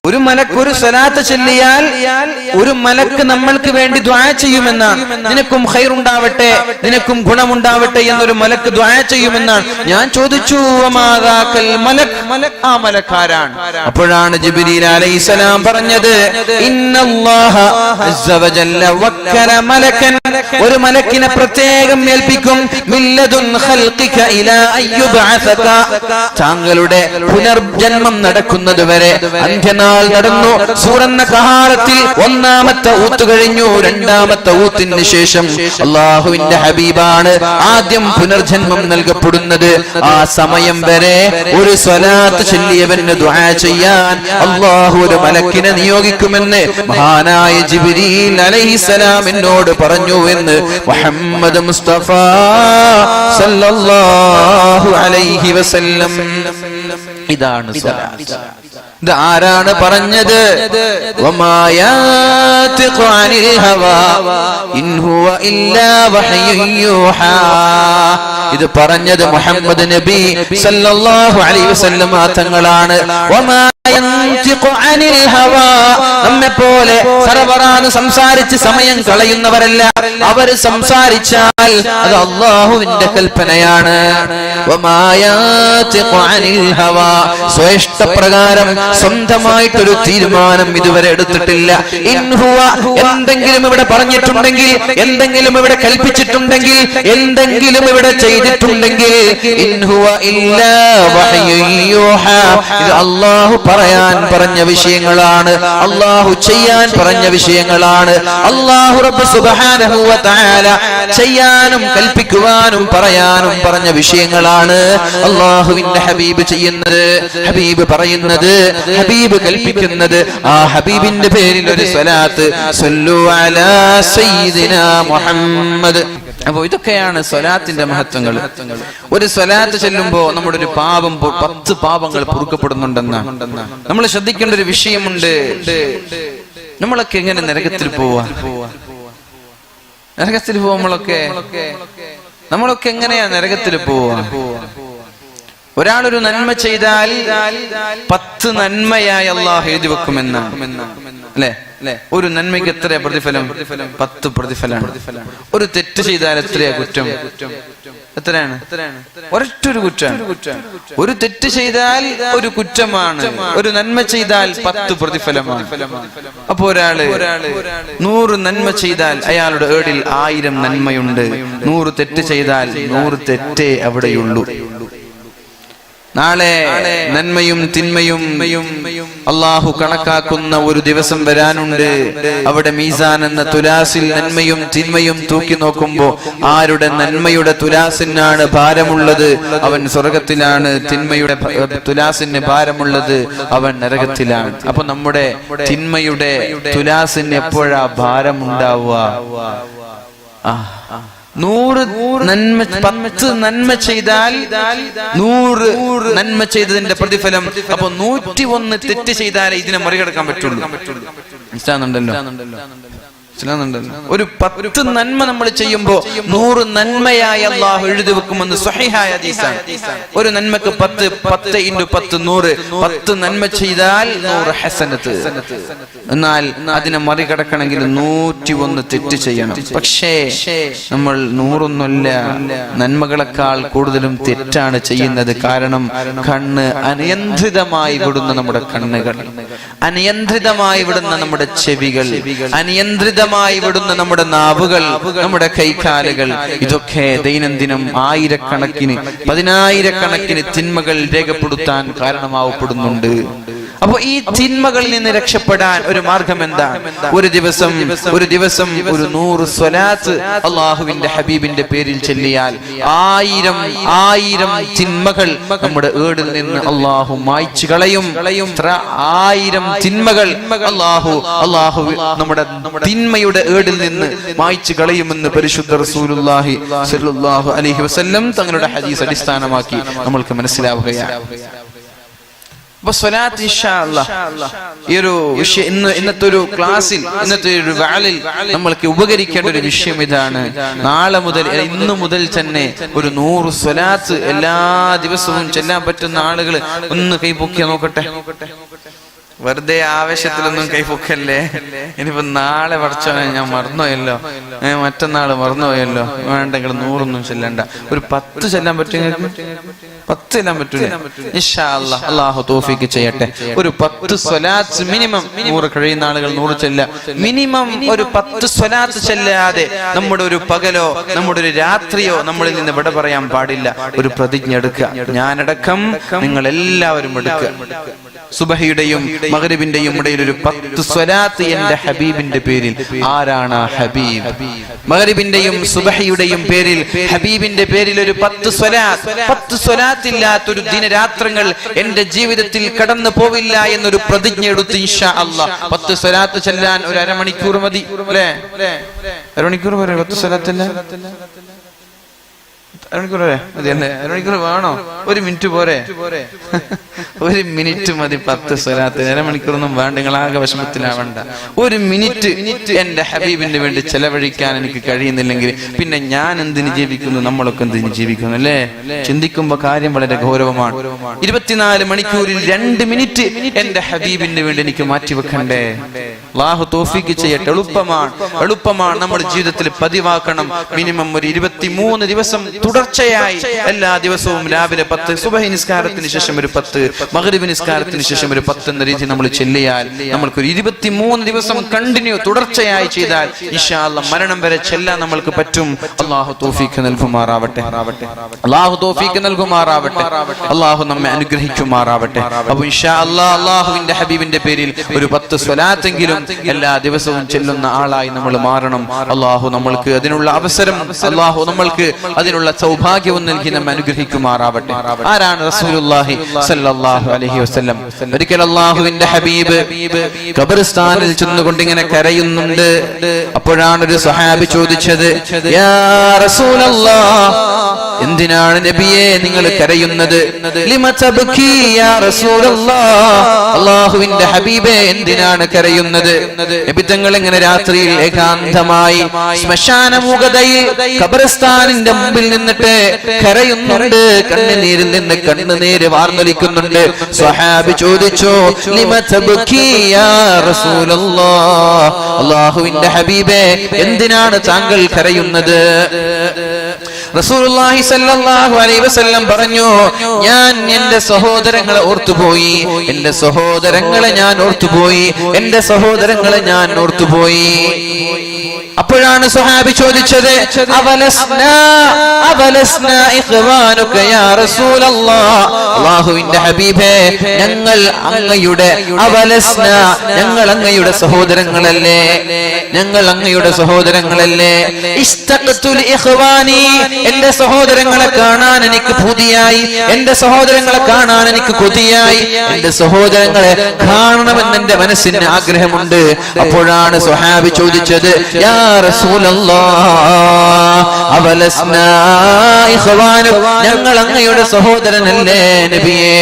ഒരു മലക്ക് ഒരു സ്വലാത്ത് ചൊല്ലിയാൽ ഒരു മലക്ക് നമ്മൾക്ക് വേണ്ടി ദുആ ചെയ്യുമെന്നാണ്. നിനക്കും ഖൈറുണ്ടാവട്ടെ, നിനക്കും ഗുണമുണ്ടാവട്ടെ എന്നൊരു മലക്ക് ദുആ ചെയ്യുമെന്നാണ്. ഞാൻ ചോദിച്ചു, വമാദാകൽ മലക്, ആ മലക്കാരാണ്? അപ്പോഴാണ് ജിബ്രീൽ അലൈഹിസ്സലാം പറഞ്ഞത്, ഇന്നല്ലാഹ അസ്സ വജല്ല വക്കല മലകൻ, ഒരു മലക്കിനെ പ്രത്യേകം ഏൽപ്പിക്കും, മില്ലദുൻ ഖൽഖിക ഇലാ അയ്യുബഅസക, താങ്കളുടെ പുനർജന്മം നടക്കുന്നതുവരെ. അന്ത്യനാൾ നടന്നു. സൂറന്ന കാലത്തിൽ ഒന്നാമത്തെ ഊത്ത് കഴിഞ്ഞു. രണ്ടാമത്തെ ഊത്തിന് ശേഷം അള്ളാഹുവിന്റെ ഹബീബാണ് ആദ്യം പുനർജന്മം നൽകപ്പെടുന്നത്. ആ സമയം വരെ ഒരു സ്വലാത്ത് ചൊല്ലിയവന് ദുആ ചെയ്യാൻ അള്ളാഹു ഒരു മലക്കിനെ നിയോഗിക്കുമെന്ന് മഹാനായ ജിബ്രീൽ അലൈഹിസ്സലാം എന്നോട് പറഞ്ഞു എന്ന് മുഹമ്മദ് മുസ്തഫ സല്ലല്ലാഹു അലൈഹി വസല്ലം. ഇതാണ് സ്വലാത്ത്. ഇത് ആരാണ് പറഞ്ഞത്? വമാ യാതിഖു അനിൽ ഹവാ ഇൻ ഹുവ ഇല്ലാ വഹ്യുൻ യൂഹാ. ഇത് പറഞ്ഞത് മുഹമ്മദ് നബി സല്ലല്ലാഹു അലൈഹി വസല്ലം തങ്ങളാണ്. വമാ യൻതിഖു അനിൽ ഹവാ, നമ്മെപ്പോലെ സർവറാണ് സംസാരിച്ച് സമയം കളയുന്നവരല്ല. അവർ സംസാരിച്ചാൽ അത് അല്ലാഹുവിന്റെ കൽപ്പനയാണ്. വമാ യൻതിഖു അനിൽ ഹവാ, സ്വയിഷ്ടപ്രകാരം സ്വന്തമായിട്ടൊരു തീരുമാനം ഇതുവരെ എടുത്തിട്ടില്ല. ഇൻഹുവ, എന്തെങ്കിലും ഇവിടെ പറഞ്ഞിട്ടുണ്ടെങ്കിൽ, എന്തെങ്കിലും ഇവിടെ കൽപ്പിച്ചിട്ടുണ്ടെങ്കിൽ, എന്തെങ്കിലും ഇവിടെ ചെയ്തിട്ടുണ്ടെങ്കിൽ, ഇൻഹുവ ഇല്ലാ വഹ്യുൻ യൂഹാ, ഇത് അല്ലാഹു പറയാൻ പറഞ്ഞ വിഷയങ്ങളാണ്, അല്ലാഹു ചെയ്യാൻ പറഞ്ഞ വിഷയങ്ങളാണ്. അല്ലാഹു റബ്ബ് സുബ്ഹാനഹു വ തആല ചെയ്യാനും കൽപ്പിക്കുവാനും പറയാനും പറഞ്ഞ വിഷയങ്ങളാണ് അല്ലാഹുവിന്റെ ഹബീബ് ചെയ്യുന്നത്, ഹബീബ് പറയുന്നത്, ഹബീബ് കൽപ്പിക്കുന്നത്. ആ ഹബീബിന്റെ പേരിൽ ഒരു സ്വലാത്ത്, സല്ലു അലാ സയ്യിദിനാ മുഹമ്മദ്. അപ്പൊ ഇതൊക്കെയാണ് സ്വലാത്തിന്റെ മഹത്വങ്ങൾ. ഒരു സ്വലാത്ത് ചെല്ലുമ്പോ നമ്മുടെ ഒരു പാപം 10 പാപങ്ങൾ പൊറുക്കപ്പെടുന്നുണ്ടെന്നാണ്. നമ്മൾ ശ്രദ്ധിക്കേണ്ട ഒരു വിഷയമുണ്ട്. നമ്മളൊക്കെ എങ്ങനെ നരകത്തിൽ പോവാ? നരകത്തിൽ പോവാ നമ്മളൊക്കെ എങ്ങനെയാ നരകത്തിൽ പോവാ? ഒരാളൊരു നന്മ ചെയ്താൽ 10 നന്മയായി അള്ളാഹു എഴുതി വെക്കുമെന്നാണ്, അല്ലെ? ഒരു നന്മയ്ക്ക് എത്രയാ പ്രതിഫലം? 10 പ്രതിഫലമാണ്. ഒരു തെറ്റ് ചെയ്താൽ എത്രയാ കുറ്റം? എത്രയാണ്? ഒരൊറ്റൊരു കുറ്റം. ഒരു തെറ്റ് ചെയ്താൽ ഒരു കുറ്റമാണ്, ഒരു നന്മ ചെയ്താൽ 10 പ്രതിഫലമാണ്. അപ്പൊ ഒരാള് 100 നന്മ ചെയ്താൽ അയാളുടെ ഏടിൽ 1000 നന്മയുണ്ട്. 100 തെറ്റ് ചെയ്താൽ 100 തെറ്റേ അവിടെയുള്ളൂ. നാളെ നന്മയും തിന്മയും അള്ളാഹു കണക്കാക്കുന്ന ഒരു ദിവസം വരാനുണ്ട്. അവിടെ മീസാൻ എന്ന തുലാസിൽ നന്മയും തിന്മയും തൂക്കി നോക്കുമ്പോ ആരുടെ നന്മയുടെ തുലാസിനാണ് ഭാരമുള്ളത് അവൻ സ്വർഗത്തിലാണ്, തിന്മയുടെ തുലാസിന് ഭാരമുള്ളത് അവൻ നരകത്തിലാണ്. അപ്പൊ നമ്മുടെ തിന്മയുടെ തുലാസിന് എപ്പോഴാ ഭാരമുണ്ടാവുക? 10 നന്മ ചെയ്താൽ 100 നന്മ ചെയ്തതിന്റെ പ്രതിഫലം. അപ്പൊ 101 തെറ്റ് ചെയ്താലേ ഇതിനെ മറികടക്കാൻ പറ്റുള്ളൂ. ഒരു 10 നന്മ നമ്മൾ ചെയ്യുമ്പോ 100 നന്മയായി അള്ളാഹു എഴുതി വെക്കുമെന്ന് സ്വഹീഹായ ഹദീസാണ്. ഒരു നന്മക്ക് 10 × 10 100. 10 നന്മ ചെയ്താൽ 100 ഹസനത്ത്. എന്നാൽ അതിനെ മറികടക്കണമെങ്കിൽ 101 തെറ്റ് ചെയ്യണം. പക്ഷേ നമ്മൾ 100ഒന്നുമല്ല, നന്മകളെക്കാൾ കൂടുതലും തെറ്റാണ് ചെയ്യുന്നത്. കാരണം കണ്ണ് അനിയന്ത്രിതമായി വിടുന്ന നമ്മുടെ കണ്ണുകൾ, അനിയന്ത്രിതമായി വിടുന്ന നമ്മുടെ ചെവികൾ, അനിയന്ത്രിതമായി വിടുന്ന നമ്മുടെ നാവുകൾ, നമ്മുടെ കൈകാലുകൾ, ഇതൊക്കെ ദൈനംദിനം 1000കണക്കിന് 10000കണക്കിന് തിന്മകൾ രേഖപ്പെടുത്താൻ കാരണമാവപ്പെടുന്നുണ്ട്. അപ്പൊ ഈ തിന്മകളിൽ നിന്ന് രക്ഷപ്പെടാൻ ഒരു മാർഗം എന്താണ്? ഒരു ദിവസം ഒരു 100 സ്വലാത്ത് അള്ളാഹുവിന്റെ ഹബീബിന്റെ പേരിൽ ചൊല്ലിയാൽ 1000 തിന്മകൾ നമ്മുടെ ഏടിൽ നിന്ന് അള്ളാഹു മായ്ച്ചു കളയും. 1000 തിന്മകൾ അള്ളാഹു നമ്മുടെ തിന്മയുടെ ഏടിൽ നിന്ന് മായ്ച്ചു കളയുമെന്ന് പരിശുദ്ധ റസൂലുള്ളാഹി സ്വല്ലല്ലാഹു അലൈഹി വസല്ലം തങ്ങളുടെ ഹദീസ് അടിസ്ഥാനമാക്കി നമ്മൾക്ക് മനസ്സിലാവുകയാണ്. അപ്പൊ സ്വലാത്ത് ഇൻഷാ അല്ലാഹ് ഈ ഒരു വിഷയം ഇന്നത്തെ ഒരു ക്ലാസ്സിൽ, ഇന്നത്തെ ഒരു വാലിൽ നമ്മൾക്ക് ഉപകരിക്കേണ്ട ഒരു വിഷയം ഇതാണ്. നാളെ മുതൽ, ഇന്ന് മുതൽ തന്നെ ഒരു 100 സ്വലാത്ത് എല്ലാ ദിവസവും ചെല്ലാൻ പറ്റുന്ന ആളുകൾ ഒന്ന് കൈപൊക്കിയാ നോക്കട്ടെ. വെറുതെ ആവേശത്തിലൊന്നും കൈപ്പൊക്കല്ലേ. ഇനിയിപ്പോ നാളെ പഠിച്ചോനെ ഞാൻ മറന്നുപോയല്ലോ, മറ്റന്നാള് മറന്നുപോയല്ലോ, വേണ്ടെങ്കിൽ 100 ചെല്ലണ്ട, ഒരു 10 ചെല്ലാൻ പറ്റുമെങ്കിൽ 10 ചെല്ലാൻ പറ്റൂലേ? ഇൻഷാ അല്ലാഹ് അല്ലാഹു തൗഫീഖ് ചെയ്യട്ടെ. ഒരു 10 സ്വലാത്ത് മിനിമം, 100 കഴിയുന്ന ആളുകൾ 100 ചെല്ല, മിനിമം ഒരു 10 സ്വലാത്ത് ചെല്ലാതെ നമ്മുടെ ഒരു പകലോ നമ്മുടെ ഒരു രാത്രിയോ നമ്മളിൽ നിന്ന് വിട പറയാൻ പാടില്ല. ഒരു പ്രതിജ്ഞ എടുക്കുക, ഞാനടക്കം നിങ്ങൾ എല്ലാവരും എടുക്കുക. സുബഹിയുടെയും മഗ്രിബിന്റെയും ഇടയിൽ ഒരു 10 സ്വലാത്ത് എന്റെ ഹബീബിന്റെ പേരിൽ. ആരാണ് ഹബീബ്? മഗ്രിബിന്റെയും സുബഹിയുടെയും പേരിൽ ഹബീബിന്റെ പേരിൽ ഒരു 10 സ്വലാത്ത്. 10 സ്വലാത്ത് ഇല്ലാത്തൊരു ദിനരാത്രങ്ങൾ എന്റെ ജീവിതത്തിൽ കടന്നു പോവില്ല എന്നൊരു പ്രതിജ്ഞ എടുത്ത് ഇൻഷാ അല്ലാഹ് 10 സ്വലാത്ത് ചെല്ലാൻ ഒരു അരമണിക്കൂർ മതി അല്ലേ? അരമണിക്കൂർ പോരെ 10 സ്വലാത്തല്ല? അരമണിക്കൂറേ മതിയല്ലേ? അരമണിക്കൂർ വേണോ? 1 മിനിറ്റ് പോരെ? 1 മിനിറ്റ് മതി 10 സ്വലാത്തിന്. അരമണിക്കൂറൊന്നും വേണ്ട, നിങ്ങൾ ആകെ വിഷമത്തിലാവണ്ട. 1 മിനിറ്റ് എന്റെ ഹബീബിന് വേണ്ടി ചെലവഴിക്കാൻ എനിക്ക് കഴിയുന്നില്ലെങ്കിൽ പിന്നെ ഞാൻ എന്തിന് ജീവിക്കുന്നു, നമ്മളൊക്കെ എന്തിന് ജീവിക്കുന്നു അല്ലേ? ചിന്തിക്കുമ്പോ കാര്യം വളരെ ഗൗരവമാണ്. 24 മണിക്കൂറിൽ 2 മിനിറ്റ് എന്റെ ഹബീബിന് വേണ്ടി എനിക്ക് മാറ്റിവെക്കണ്ടേ? അല്ലാഹു തൗഫീഖ് ചെയ്യട്ടെ. എളുപ്പമാണ് നമ്മുടെ ജീവിതത്തിൽ പതിവാക്കണം. മിനിമം ഒരു 23 ദിവസം തുടർച്ചയായി എല്ലാ ദിവസവും രാവിലെ 10, സുബഹി നിസ്കാരത്തിന് ശേഷം ഒരു 10, മഗ്രിബ് നിസ്കാരത്തിന് ശേഷം ഒരു 10 എന്ന രീതി നമ്മൾ ചെല്ലിയാൽ നമ്മൾക്കൊരു 23 ദിവസം കണ്ടിന്യൂ തുടർച്ചയായി ചെയ്താൽ ഇൻഷാ അല്ലാഹ് മരണം വരെ ചെല്ലാൻ നമ്മൾക്ക് പറ്റും. അല്ലാഹു തൗഫീഖ് നൽകുമാറാവട്ടെ. അല്ലാഹു തൗഫീഖ് നൽകുമാറാവട്ടെ. അല്ലാഹു നമ്മെ അനുഗ്രഹിക്കുമാറാവട്ടെ. അപ്പോൾ ഇൻഷാ അല്ലാഹ് അല്ലാഹുവിന്റെ ഹബീബിന്റെ പേരിൽ ഒരു 10 സ്വലാത്തെങ്കിലും എല്ലാ ദിവസവും ചെല്ലുന്ന ആളായി നമ്മൾ മാറണം. അല്ലാഹു നമ്മൾക്ക് അതിനുള്ള അവസരം, അല്ലാഹു നമ്മൾക്ക് അതിനുള്ള സൗഭാഗ്യവും നൽകി നമ്മെ അനുഗ്രഹിക്കുമാറാവട്ടെ. ആരാണ് റസൂലുള്ളാഹി സ്വല്ലല്ലാഹു അലൈഹി വസല്ലം? ഒരിക്കൽ അല്ലാഹുവിന്റെ ഹബീബ് ഖബർസ്ഥാനിൽ ചെന്നുകൊണ്ട് ഇങ്ങനെ കരയുന്നുണ്ട്. അപ്പോഴാണ് ഒരു സ്വഹാബി ചോദിച്ചത്, യാ റസൂലല്ലാഹ്, എന്തിനാണ് നബിയെ നിങ്ങൾ കരയുന്നത്? ലിമ തബ്കി യാ റസൂലല്ലാഹ്, അല്ലാഹുവിന്റെ ഹബീബേ എന്തിനാണ് കരയുന്നത്? നബി തങ്ങൾ ഇങ്ങനെ രാത്രിയിൽ ഏകാന്തമായി ശ്മശാനമുഖതയിൽ ഖബർസ്ഥാനിന്റെ മുമ്പിൽ നിന്നിട്ട് കരയുന്നുണ്ട്. കണ്ണുനീരിൽ നിന്ന് കണ്ണുനീര് വാർന്നൊലിക്കുന്നുണ്ട്. സ്വഹാബി ചോദിച്ചു, ലിമ തബ്കി യാ റസൂലല്ലാഹ്, അല്ലാഹുവിന്റെ ഹബീബേ എന്തിനാണ് താങ്കൾ കരയുന്നത്? റസൂലുള്ളാഹി സ്വല്ലല്ലാഹു അലൈഹി വസല്ലം പറഞ്ഞു, ഞാൻ എന്റെ സഹോദരങ്ങളെ ഓർത്തുപോയി, എന്റെ സഹോദരങ്ങളെ ഞാൻ ഓർത്തുപോയി, എന്റെ സഹോദരങ്ങളെ ഞാൻ ഓർത്തുപോയി. അപ്പോഴാണ് സ്വഹാബി ചോദിച്ചത്, അവലസ്നാ ഇഖ്വാനുക യാ റസൂലല്ലാഹ്, അല്ലാഹുവിന്റെ ഹബീബേ ഞങ്ങൾ അങ്ങയുടെ ഞങ്ങൾ അങ്ങയുടെ സഹോദരങ്ങളല്ലേ, ഞങ്ങൾ അങ്ങയുടെ സഹോദരങ്ങളല്ലേ? ഇസ്തഖ്തു ലി ഇഖ്വാനി, എന്റെ സഹോദരങ്ങളെ കാണാൻ എനിക്ക് പൂതിയായി, എന്റെ സഹോദരങ്ങളെ കാണാൻ എനിക്ക് കൊതിയായി, എന്റെ സഹോദരങ്ങളെ കാണണമെന്ന് എന്റെ മനസ്സിന് ആഗ്രഹമുണ്ട്. അപ്പോഴാണ് സ്വഹാബി ചോദിച്ചത്, യാ റസൂലല്ലാഹ് അവലസ്നാ ഇഖ്വാനു, ഞങ്ങൾ അങ്ങയുടെ സഹോദരനല്ലേ നബിയേ?